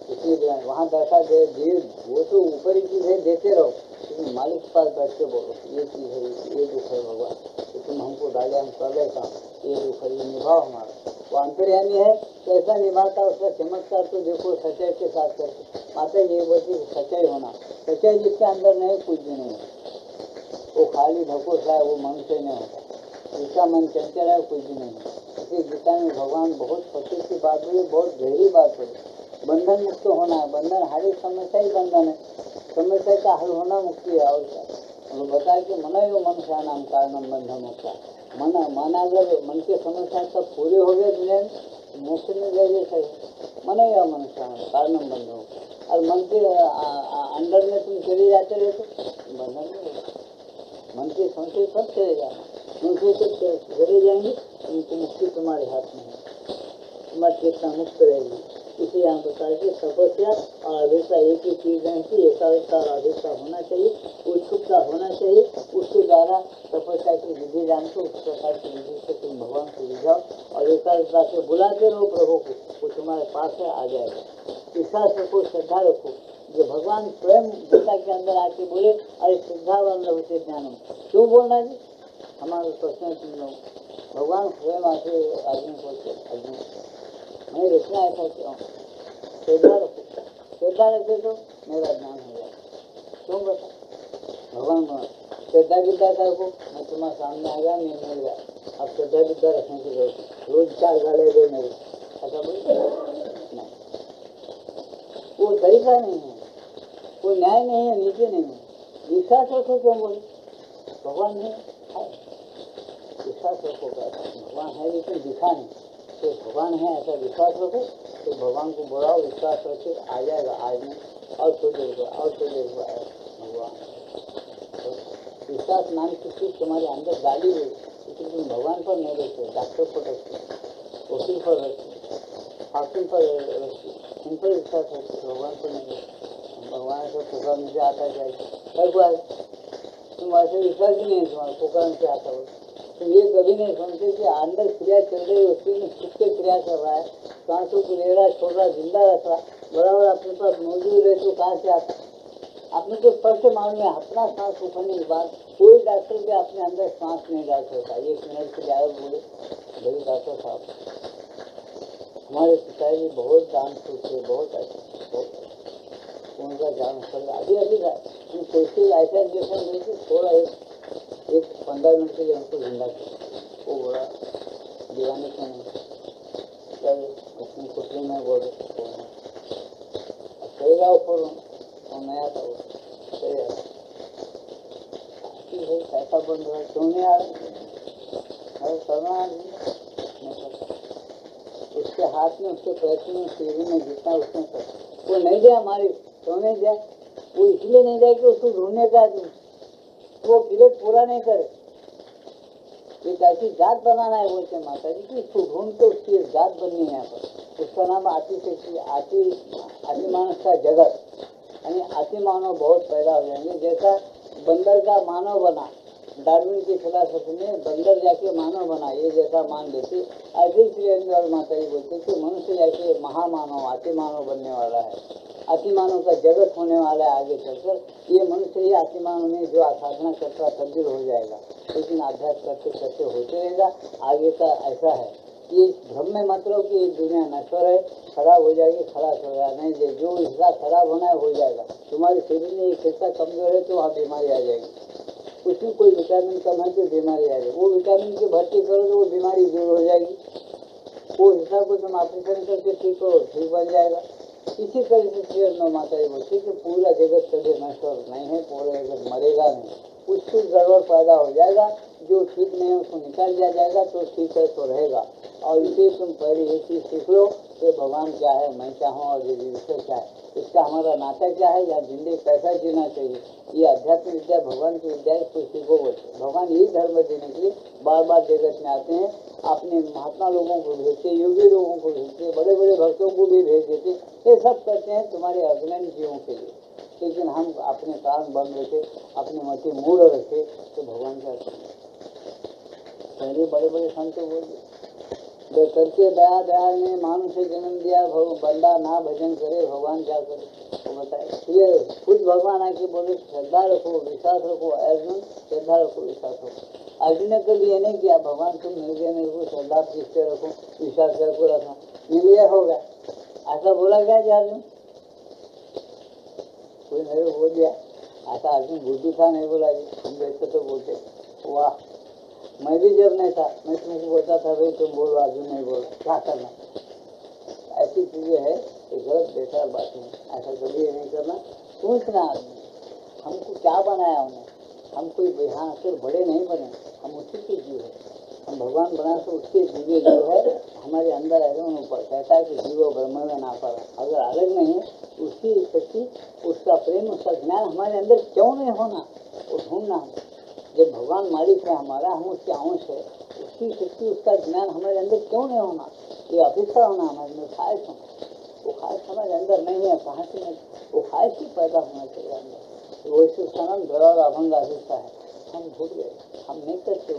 A: इसलिए वहाँ दरखास्त दे, वो तो ऊपर ही चीज़ है, देते रहो, लेकिन मालिक के पास बैठ के बोलो ये चीज़ है, ये दुख है भगवान, तो तुम हमको डाले, हम कर रहे काम, ये दुख है, ये निभाओ हमारा। वो अंतर्यामी है, कैसा निभाता उसका चमत्कार तो देखो सच्चाई के साथ करके। माता ये बोलती सच्चाई होना, सच्चाई जिसके अंदर नहीं कुछ भी नहीं है, वो खाली ढकोसला है, वो मनुष्य नहीं होता। जिसका मन चंचल है कुछ भी नहीं है। इसलिए गीता में भगवान बहुत सच्ची की बात हुई, बहुत गहरी बात हुई। बंधन मुक्त होना है, बंधन हर एक समस्या ही बंधन है। समस्या का हल होना मुक्ति है। और क्या बताया कि मन यो मनुष्य नाम कारणम बंध मुक्ता। मन अगर मन के समस्या सब पूरे हो गए दुनिया में, मोक्ष में गए जैसे मन या मनुष्य कारणम बंध मुक्ता। और मन के अंदर में तुम चले जाते रहे तो बंधन नहीं होगा। मन के संशय सब चले जाए, संशय सब चले जाएंगे, उनको मुक्ति तुम्हारे हाथ में है, तुम्हारी चेतना मुक्त रहेगी। इसे यहाँ बताया कि तपस्या और अभिष्टा एक ही चीज है कि एकाग्रता और अभिष्टा होना चाहिए, उत्सुकता होना चाहिए। उसके द्वारा तपस्या की विधि जानकर उस प्रकार की विधि से तुम भगवान को रिझाओ और एकाग्रता से बुलाते रहो प्रभु को, वो तुम्हारे पास है, आ जाएगा। विश्वास रखो, श्रद्धा रखो। जो भगवान स्वयं गीता के अंदर आके बोले, अरे श्रद्धावान होते ज्ञान। क्यों बोलना जी? हमारे प्रश्न तुम लोग, भगवान स्वयं आके अर्जुन बोलते, अर्जुन मैं रचना ऐसा क्यों? श्रद्धा रखो, श्रद्धा रखे तो मेरा ज्ञान हो जाए। क्यों बता? भगवान श्रद्धा विद्या रखो, मैं तुम्हारे सामने आ गया, नहीं मिल गया। अब श्रद्धा विद्या रखने की जरूरत, रोज 4 गाले दे मेरे, ऐसा बोलते नहीं, वो तरीका नहीं है, वो न्याय नहीं है, नीति नहीं है। विश्वास रखो, क्यों बोले? भगवान नहीं है, विश्वास रखो, भगवान है लेकिन दिखा नहीं, तो भगवान है ऐसा विश्वास रखो। तो भगवान को बुलाओ, विश्वास रखे, आ जाएगा। आज नहीं और थोड़ी देर को, और थोड़ी देर को आएगा भगवान। तो विश्वास नाम की चीज तुम्हारे अंदर डाली हुई, लेकिन तुम भगवान पर नहीं रखते, डॉक्टर पर रखते, वकील पर रखते, हाकिम पर रखते, इन पर विश्वास रखते, भगवान पर नहीं रखते। भगवान से पुकारने से आता है, तुम ऐसे विश्वास ही नहीं है तुम्हारा, पुकारने से आता हो। तो ये कभी नहीं समझते कि अंदर क्रिया चल रही है, उसकी में खुद के क्रिया कर रहा है, सांसों को ले रहा है, छोड़ रहा, जिंदा रख रहा, बराबर अपने पास मौजूद रहे तो कहाँ से आता? अपने को स्पष्ट मालूम है, अपना सांस उठने के बाद कोई डॉक्टर भी अपने अंदर सांस नहीं डाल सकता। 1 मिनट के लिए बोले, भाई डॉक्टर साहब हमारे पिताजी बहुत दान सोचते, बहुत अच्छे, बहुत उनका जान कर अभी अभी तुम सोचते ऐसा इंजेक्शन देते, थोड़ा एक 15 मिनट के लिए हमको जिंदा किया। वो बड़ा दीवाने क्यों नहीं अपनी कुटरी में बोल करेगा ऊपर नया था वो पैसा बंद हो क्यों नहीं आ रहा? करना नहीं करता। उसके हाथ में, उसके प्रयत्न में, सीढ़ी में जितना उसने कर, वो नहीं दिया हमारी, क्यों नहीं दिया? वो इसलिए नहीं दिया कि उसको ढूंढने का वो पीरियड पूरा नहीं करे। एक ऐसी जात बनाना है बोलते माता जी की, इसको ढूंढ के उसकी एक जात बननी है यहाँ पर। उसका नाम अतिशक्ति, अतिमानस का जगत, यानी अतिमानव बहुत पैदा हो जाएंगे। जैसा बंदर का मानव बना, डार्विन की फिलॉसफी में बंदर जाके मानव बना, ये जैसा मान लेते, ऐसे इसलिए माता जी बोलते कि मनुष्य जाके महामानव, अतिमानव बनने वाला है, अतिमानव का जगत होने वाला है आगे चलकर। ये मनुष्य ही अतिमानव में जो आसाधना करता तब्दील हो जाएगा, लेकिन अभ्यास करते करते होते रहेगा। आगे का ऐसा है कि भ्रम में मत रहो कि दुनिया नश्वर है, खराब हो जाएगी, खराब हो जाएगा, नहीं, जो हिस्सा खराब होना है हो जाएगा। तुम्हारे शरीर में एक हिस्सा कमजोर है तो वहाँ बीमारी आ जाएगी, उसमें कोई विटामिन कम है तो बीमारी आ जाएगी, वो विटामिन की भर्ती करो तो वो बीमारी दूर हो जाएगी। वो हिस्सा को तुम ऑपरेशन करके ठीक करो, ठीक बन जाएगा। इसी तरह से श्री माता जी बोलती कि पूरा जगत कभी नश्वर नहीं है, पूरा जगत मरेगा नहीं, कुछ गड़बड़ पैदा हो जाएगा, जो ठीक नहीं है उसको निकाल दिया जाएगा, तो ठीक है तो रहेगा। और इसे तुम पहले ये चीज़ सीख लो कि भगवान क्या है, मैं क्या हूँ और ये ईश्वर क्या है, इसका हमारा नाता क्या है, या जिंदगी कैसा जीना चाहिए। ये अध्यात्म विद्या, भगवान की विद्या, इसको सीखो बोलते। भगवान यही धर्म देने के लिए बार बार जगत में आते हैं, अपने महात्मा लोगों को भेजते, योगी लोगों को भेजते, बड़े बड़े भक्तों को भी भेज देते। ये सब करते हैं तुम्हारे अज्ञानी जीवों के लिए, लेकिन हम अपने कान बंद रखे, अपनी मति मूड रखे तो भगवान क्या करें। पहले बड़े बड़े संत बोले करके दया दया ने मानुष से जन्म दिया, बंदा ना भजन करे भगवान क्या करे। वो बताए ये खुद भगवान आके बोले श्रद्धा रखो, विश्वास रखो। अर्जुन श्रद्धा रखो, विश्वास रखो। अर्जुन ने कभी ये नहीं किया भगवान तुम मिल गए मेरे को, श्रद्धा किससे रखो, विश्वास करको रखो, मिल गया हो गया, ऐसा बोला गया जी अर्जुन? कोई मेरे को बोल दिया ऐसा? अर्जुन बुद्धि था, नहीं बोला जी, तुम देखते तो बोलते। वाह, मैं भी जब नहीं था मैं तुमको बोलता था भाई तुम बोलो, अर्जुन नहीं बोला, क्या करना। ऐसी चीजें है कि गलत बेकार बात है, ऐसा कभी नहीं करना। पूछना हमको क्या बनाया उन्हें? हम कोई यहाँ से बड़े नहीं बने, हम उसी के जीव है। हम भगवान बना तो उसके जीवे जो है हमारे अंदर है। ऊपर कहता है कि जीवो ब्रह्म में ना पड़ा, अगर अलग नहीं है उसकी शक्ति, उसका प्रेम, उसका ज्ञान हमारे अंदर क्यों नहीं होना, वो ढूंढना। जब भगवान मालिक है हमारा, हम उसके अंश है, उसकी शक्ति, उसका ज्ञान हमारे अंदर क्यों नहीं होना? ये अभिष्ठा होना हमारे अंदर, ख्वाहिश होना। वो ख्वाहिश हमारे अंदर नहीं है, कहाँ से नहीं, वो ख्वाहिश ही पैदा होना चाहिए अंदर। वो इस सनम दृढ़ और अभंग अभिष्ठा है। हम भूल गए, हम नहीं करते,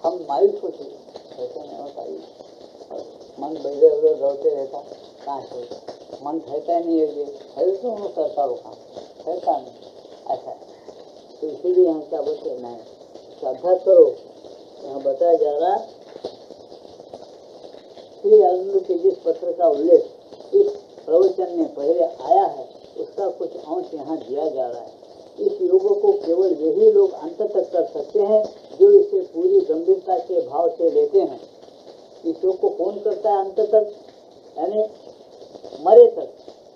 A: हम मायूस होते, ऐसा नहीं होता। मन बैठे हुए दौड़ते रहता, कहाँ से होता? मन ठहरता नहीं है, है तो उन्होंने करता वो काम, ठहरता नहीं, ऐसा है। तो इसीलिए हम क्या बोलते हैं, नहीं अभ्यास करो। यहाँ बताया जा रहा श्री अर्जुन के जिस पत्र का उल्लेख इस प्रवचन में पहले आया है, उसका कुछ अंश यहाँ दिया जा रहा है। इस योग को केवल यही लोग अंत तक कर सकते हैं जो इसे पूरी गंभीरता के भाव से लेते हैं। इस योग को कौन करता है अंत तक, यानी मरे तक,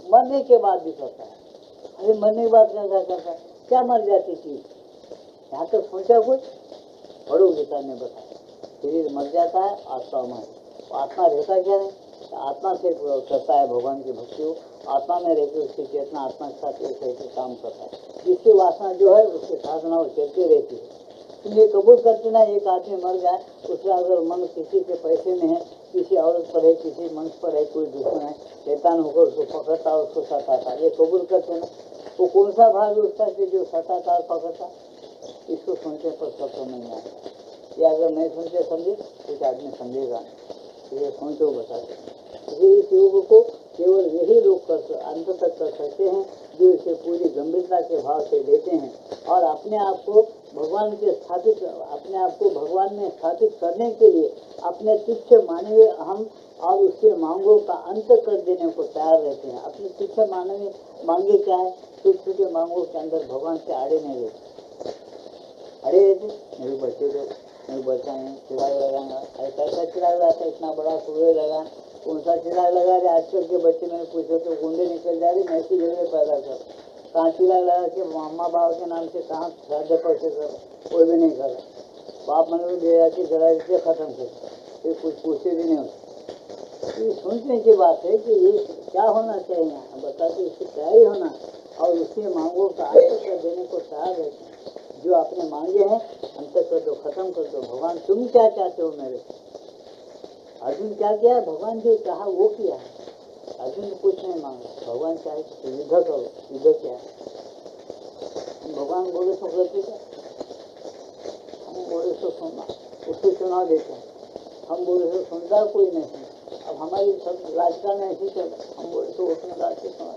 A: मरने के बाद भी करता है। अरे मरने के बाद क्या करता है? क्या मर जाती चीज? यहाँ तक सोचा कुछ? पढ़ो गीता ने बताया, शरीर मर जाता है, आत्मा मर, आत्मा रहता क्या है? आत्मा से करता है भगवान की भक्ति हो, आत्मा में रहकर उसकी चेतना आत्मा के साथ एक काम करता है, जिसकी वासना जो है उसकी साधना वो चलती रहती है। तुम ये कबूल करते ना, एक आदमी मर जाए, उसका अगर मन किसी के पैसे में है, किसी औरत पर है, किसी मंच पर है, कोई दुश्मन है, शैतान होकर उसको पकड़ता, उसको सताता, ये कबूल करते ना? वो कौन सा भाग है उसका से जो सताता और पकड़ता? इसको सुनते पर सब तो नहीं आए। ये अगर नहीं सुनते समझे, कुछ आदमी समझेगा नहीं, ये सोचो बताते। इस योग को केवल यही लोग अंत तक कर सकते हैं जो इसे पूरी गंभीरता के भाव से लेते हैं और अपने आप को भगवान में स्थापित करने के लिए अपने तुच्छ मानवीय अहम और उसके मांगों का अंत कर देने को तैयार रहते हैं। अपने तुच्छ मानवीय मांगे क्या है? तुच्छ के मांगों के अंदर भगवान से आड़े नहीं रहते, अरे रहते मेरे बच्चे दो, मेरे बच्चा नहीं, चिराग लगाना, कैसा चिराग लगाता है? इतना बड़ा सूर्य लगा, कौन सा चिराग लगा रहे? आजकल के बच्चे मैंने पूछो तो गुंडे निकल जा रहे, मैं ऐसी जगह पैदा कर, कहाँ चिराग लगा के मामा बाबा के नाम से कहाँ प्राध्यापक से कर, कोई भी नहीं कर, बाप मन में ले जाके जरा से खत्म कर, फिर कुछ पूछे भी नहीं होते। ये सोचने की बात है कि ये क्या होना चाहिए, यहाँ बताते इसकी तैयारी होना और उसके मांगों का अंत कर देने को तैयार रहते हैं। जो आपने मांगे हैं अंत कर दो, खत्म कर दो। भगवान तुम क्या चाहते हो मेरे? अर्जुन क्या किया? भगवान जो चाहा वो किया है। अर्जुन ने कुछ नहीं मांगा, भगवान चाहे तो युद्ध करो, युद्ध किया। भगवान बोले तो गलती क्या, हम बोले तो सुनना, उसको चुनाव देते हैं। हम बोले तो सुनता कोई नहीं सुनता। अब हमारी सब राजकारण ऐसी चल, हम बोले तो उसने राज से सुना,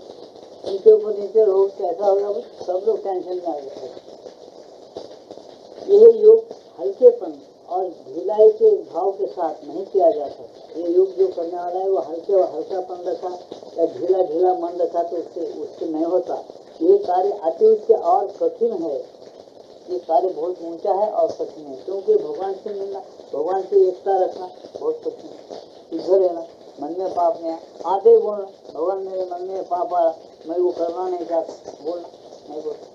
A: उनके ऊपर नीचे लोग कैसा होगा, सब लोग टेंशन में आ गए। यह योग हल्केपन और ढिलाई के भाव के साथ नहीं किया जा सकता। ये योग जो करने वाला है वो हल्के और हल्कापन रखा या ढीला ढीला मन रखा तो उससे नहीं होता। ये कार्य अति उच्च और कठिन है। ये कार्य बहुत ऊंचा है और कठिन है, क्योंकि भगवान से मिलना, भगवान से एकता रखना बहुत कठिन है। इधर है ना, मन में पाप नहीं आते बोलना, भगवान मेरे मन में पाप आ, मैं वो करना नहीं चाहता, बोलना नहीं बोलता,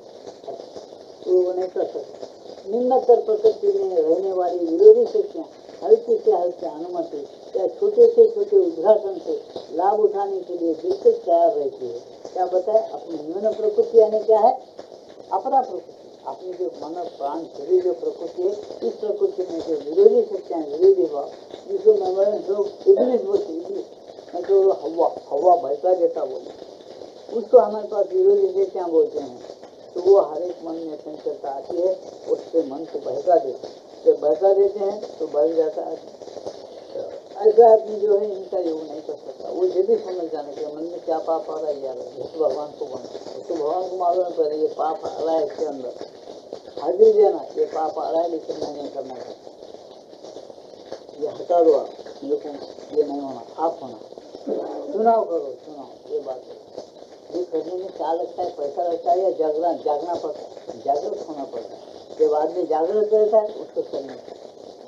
A: तो वो नहीं कर सकता। निम्नतर प्रकृति में रहने वाली विरोधी शक्तियाँ हल्की से हल्की अनुमति या छोटे से छोटे उद्घाटन से लाभ उठाने के लिए बिल्कुल तैयार रहती है। क्या बताए? अपनी न्यून प्रकृति यानी क्या है? अपरा प्रकृति, अपनी जो मन प्राण शरीर जो प्रकृति है, इस प्रकृति में जो विरोधी शक्तियाँ, विरोधी भाव, जिसको लोग इब्लिस बोलते, इब्लिस मैं तो हवा भयका देता बोले, उसको हमारे पास विरोधी शक्तियाँ बोलते हैं। तो वो हर एक मन में चंचलता आती है, उससे मन को बहका देते हैं। जब बहका देते हैं तो बढ़ जाता है। ऐसा आदमी जो है इनका योग नहीं कर सकता। वो ये भी समझ जाने के मन में क्या पाप आ रहा है यार, जिसको भगवान को बना, उसको भगवान को मालूम पड़े ये पाप आ रहा है, इसके अंदर हाजिर देना, ये पाप आ रहा है लेकिन मैं नहीं करना चाहता, ये हटा दो आप, ये नहीं होना, आप होना, चुनाव करो, चुनाव। ये बात है। ये करने में क्या लगता है? पैसा लगता है या जागना पड़ता है? जागृत होना पड़ता है। जब आदमी जागृत रहता है उसको करना,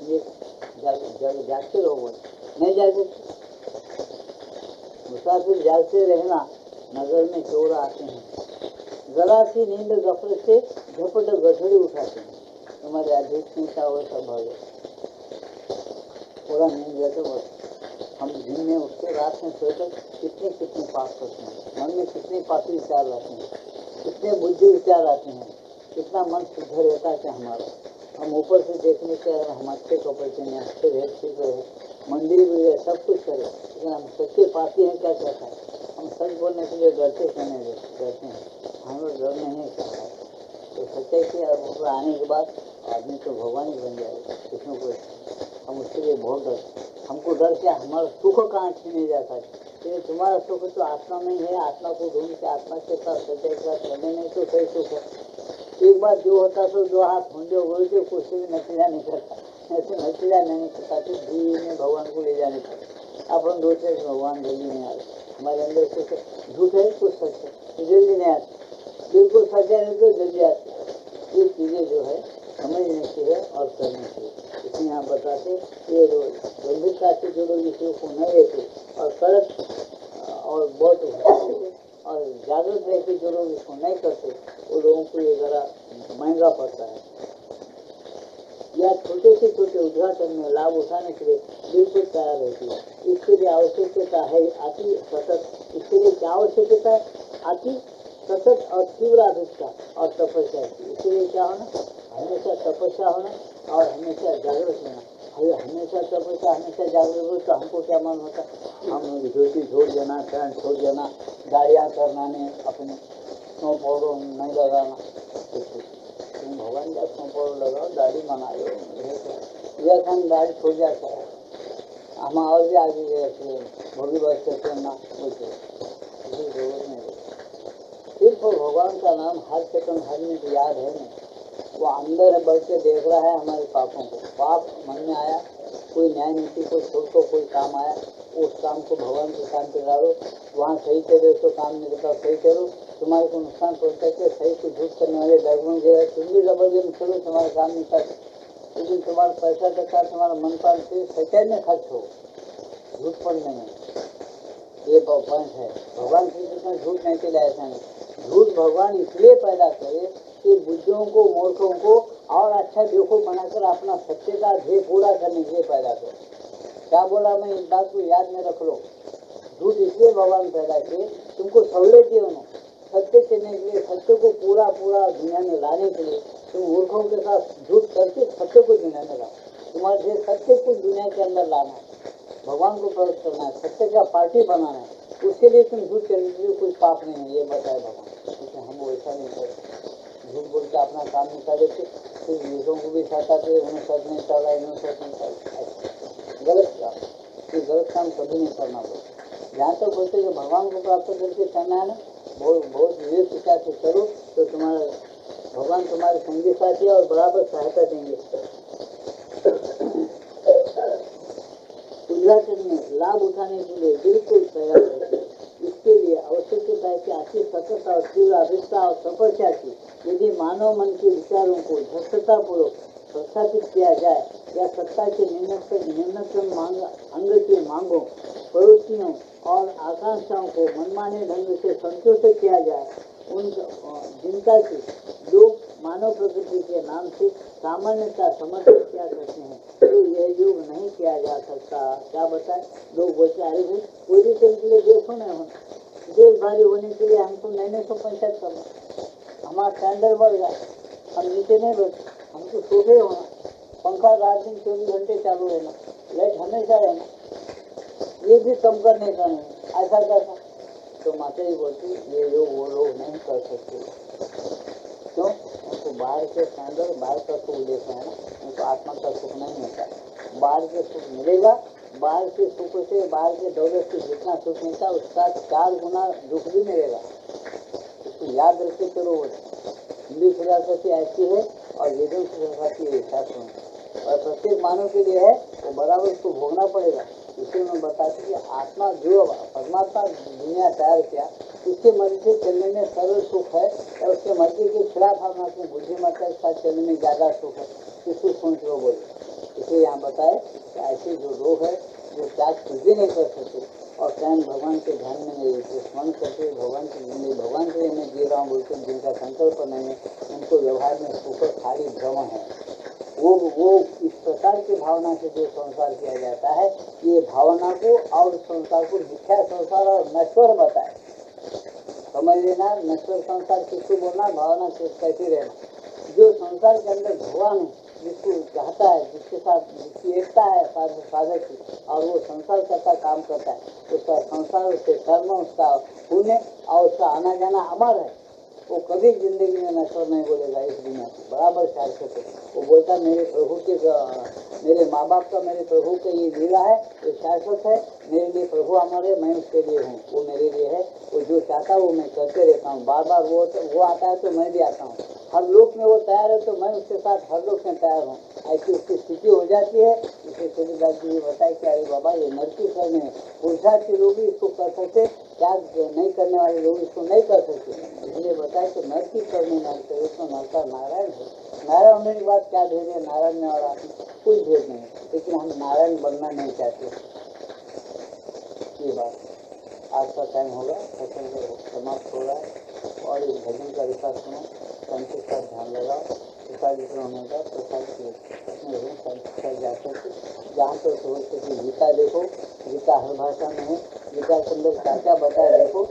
A: ये जागते रहो, नहीं जागते मुसाफिर जागते रहना। नगर में चोर आते हैं, जरा सी नींद गफलत से झपट गठड़ी उठाते हैं। तुम्हारे आध्यात्मिकता और स्वभाव थोड़ा नींद गया तो बस हम दिन में उसके रात में सोकर कितने कितने पाप करते हैं, मन में कितने पापी विचार आते हैं, कितने बुद्धि विचार आते हैं, कितना मन शुद्ध रहता है हमारा। हम ऊपर से देखने के हम अच्छे कपड़े पहने, अच्छे रहे, ठीक रहे, मंदिर भी है, सब कुछ करे, लेकिन हम सच्चे पापी हैं। क्या कहता है? हम सच बोलने के लिए डरते कहने डरते हैं, हम लोग डर नहीं है क्या है। तो सच्चाई के ऊपर आने के बाद आदमी तो भगवान ही बन जाएगा, किसमें कोई। हम उसके लिए बहुत डर, हमको डर क्या, हमारा सुख कहाँ छीने जाता है। तो तुम्हारा सुख तो आत्मा में ही है, आत्मा को ढूंढ के आत्मा के साथ सच्चाई के साथ करने नहीं तो सही सुख है। एक बार जो होता तो दो हाथ होंगे बोले थे, कुछ भी नतीजा नहीं करता, ऐसे नतीजा नहीं करता तो धीरे में भगवान को ले जाने का। अपन दूसरे भगवान जल्दी नहीं आते, हमारे अंदर कुछ झूठ है कुछ सच है तो जल्दी नहीं आते, बिल्कुल सच्चा नहीं तो जल्दी आते। ये चीज़ें जो है समझने की है और करने की है। इसमें यहाँ बताते ये गंभीरता से जो लोग विषयों को न लेते और कड़क और बहुत और जागृत रह के जो लोग इसको नहीं करते वो लोगों को ये ज़रा महंगा पड़ता है। या छोटे से छोटे उद्घाटन में लाभ उठाने के लिए बिल्कुल तैयार रहती है। इसके लिए आवश्यकता है अति सतत, इसके लिए क्या आवश्यकता है? अति सतत और तीव्र अधिकता और तपस्या की। इसलिए क्या होना? हमेशा तपस्या होना और हमेशा जागृत होना। अरे हमेशा तपस्या हमेशा जागृत हो तो हमको क्या मन होता? हम ड्यूटी छोड़ देना, करंट छोड़ देना, गाड़ियाँ करना नहीं, अपने स्नो पाउडर नहीं लगाना। तुम भगवान का स्नो पाउडर लगाओ, दाढ़ी बनाओ, यह काम दाढ़ी छोड़ जाता है। हम और भी आगे गए भोगी बस करते ना कुछ जरूरत नहीं। सिर्फ भगवान का नाम हर सेकंड हर मिनट याद है नहीं, वो अंदर है, बढ़ के देख रहा है हमारे पापों को। पाप मन में आया, कोई न्याय नीति को छोड़ को कोई काम आया, उस काम को भगवान के काम पे डालो, वहाँ सही करे उसको काम नहीं करता सही करो। तुम्हारे को नुकसान पहुँचा के सही को झूठ करने वाले बैकग्राउंड गया, तुम भी जबरदस्त करो, तुम्हारा काम नहीं कर, लेकिन तुम्हारा पैसा टका तुम्हारा मन पाल से सच्चाई में खर्च हो, झूठ पड़ने में। ये पॉइंट है। भगवान श्री कृष्ण झूठ नहीं चले, ऐसा नहीं। झूठ भगवान इसलिए पैदा करे कि बुद्धियों को, मूर्खों को और अच्छा बेवकूफ बनाकर अपना सत्य का ध्येय पूरा करने के लिए पैदा करे। क्या बोला मैं, इस बात को याद में रख लो। झूठ इसलिए भगवान पैदा किए, तुमको सहूलियत दी उन्होंने सत्य चलने के लिए, सत्य को पूरा पूरा दुनिया में लाने के लिए। तुम मूर्खों के साथ झूठ करके सत्य को दुनिया में लाओ। तुम्हारे सत्य को दुनिया के अंदर लाना है, भगवान को प्रवेश करना है, सत्य का पार्टी बनाना है। उसके लिए तुम झूठ करने के लिए कुछ पाप नहीं है, ये बताए भगवान। लेकिन हम वैसा नहीं करते, झूठ बोल के अपना काम निकाल देते, फिर दूसरों को भी सताते, उन्हें सच नहीं चला, इन्हें सच नहीं चला। गलत काम, ये गलत काम कभी नहीं करना पड़ता। जहाँ तक बोलते कि भगवान को प्राप्त करके करना है ना, बहुत विवेक विचार से करो तो तुम्हारा भगवान तुम्हारे संगी साथी और बराबर सहायता देंगे। उद्घाटन में लाभ उठाने के लिए बिल्कुल तैयार रहते हैं। इसके लिए आवश्यकता है कि अति सतत और तीव्र अभिष्ठा और तपस्या की। यदि मानव मन के विचारों को धृष्टता पूर्वक प्रस्थापित किया जाए या सत्ता के निम्नतम अंग की मांगों, प्रवृत्तियों और आकांक्षाओं को मनमाने ढंग से संतुष्ट किया जाए, उन जिनका की लोग मानव प्रकृति के नाम से सामान्यता समर्पित किया करते हैं, तो यह योग नहीं किया जा सकता। क्या बताए? लोग बोलते अरे भाई पोजिशन के लिए देखो नहीं होना, देश भारी होने के लिए हमको नए सौ पंचायत करना, हमारा स्टैंडर्ड बढ़ गया, हम नीचे नहीं बैठे, हमको सोफे होना, पंखा रात दिन 24 घंटे चालू रहना, लाइट हमेशा रहना, ये भी कम करने का नहीं, ऐसा कैसा? तो माता जी बोलती ये योग वो लोग नहीं कर सकते। क्यों? उनको बाहर के स्टैंडर्ड, बाहर का सुख देखना है ना, उनको आत्मा का सुख नहीं मिलता। बाहर के सुख मिलेगा, बाहर के सुख से, बाहर के दौलत से जितना सुख मिलता है उसका 4 गुना दुख भी मिलेगा। इसको याद रखते चलो। हिंदू फिलॉसफी ऐसी है और वेदों की फिलॉसफी ऐसा है, और प्रत्येक मानव के लिए है वो बराबर उसको भोगना पड़ेगा। इसलिए मैं बताती कि आत्मा जो परमात्मा दुनिया तैयार किया, उसके मर्जी से चलने में सरल सुख है, और उसके मर्जी के खिलाफ हम अपनी बुद्धिमत्ता के साथ चलने में ज़्यादा सुख है। इसको सोच लो बोले। इसलिए यहाँ बताए कि ऐसे जो लोग हैं जो त्याग कुछ भी नहीं कर सकते, और स्वयं भगवान के ध्यान में नहीं रहते, स्मरण करते भगवान की जिंदगी भगवान के लिए मैं जी रहा हूँ बोलते जिनका संकल्प नहीं है, उनको व्यवहार में सुख खाली भ्रम है। वो इस प्रकार की भावना से जो संसार किया जाता है, ये भावना को और संसार को मिथ्या संसार और नश्वर बताए। समझ लेना, नश्वर संसार किसको बोलना, भावना कैसी रहना। जो संसार के अंदर भगवान है, जिसको चाहता है, जिसके साथ जिसकी एकता है साधक की, और वो संसार करता काम करता है, उसका संसार, उसके कर्म, उसका पुण्य और उसका आना जाना अमर है। वो कभी जिंदगी में नश्वर नहीं बोलेगा इस दुनिया को, बराबर शाश्वत है। वो बोलता मेरे प्रभु के, मेरे माँ बाप का मेरे प्रभु का ये लीला है, ये शाश्वत है, मेरे लिए प्रभु अमर है, मैं उसके लिए हूँ, वो मेरे लिए है। वो जो चाहता है वो मैं करते रहता हूँ, बार बार वो आता है तो मैं भी आता हूँ। हर लोक में वो तैयार है तो मैं उसके साथ हर लोक में तैयार हूँ। ऐसी उसकी स्थिति हो जाती है। इसे तुलसीदास जी बताए कि अरे बाबा ये नरकी करने में पुरुषार्थ के लोग भी इसको कर सकते, त्याग नहीं करने वाले लोग इसको नहीं कर सकते। इसलिए बताए कि नरकी करने नरक उसमें नरका नारायण है। नारायण होने के बाद क्या भेद है नारायण में और आत्मा, कोई भेद नहीं, लेकिन हम नारायण बनना नहीं चाहते। ये बात आज का टाइम होगा, सत्संग समाप्त हो रहा है। और इस भजन का विकास सुनो, संत का ध्यान लगाओ, प्रसाद वितरण होने का प्रसाद के जाकर के जहाँ पर हो सके गीता देखो, गीता हर भाषा में है, गीता के अंदर क्या क्या बताया देखो।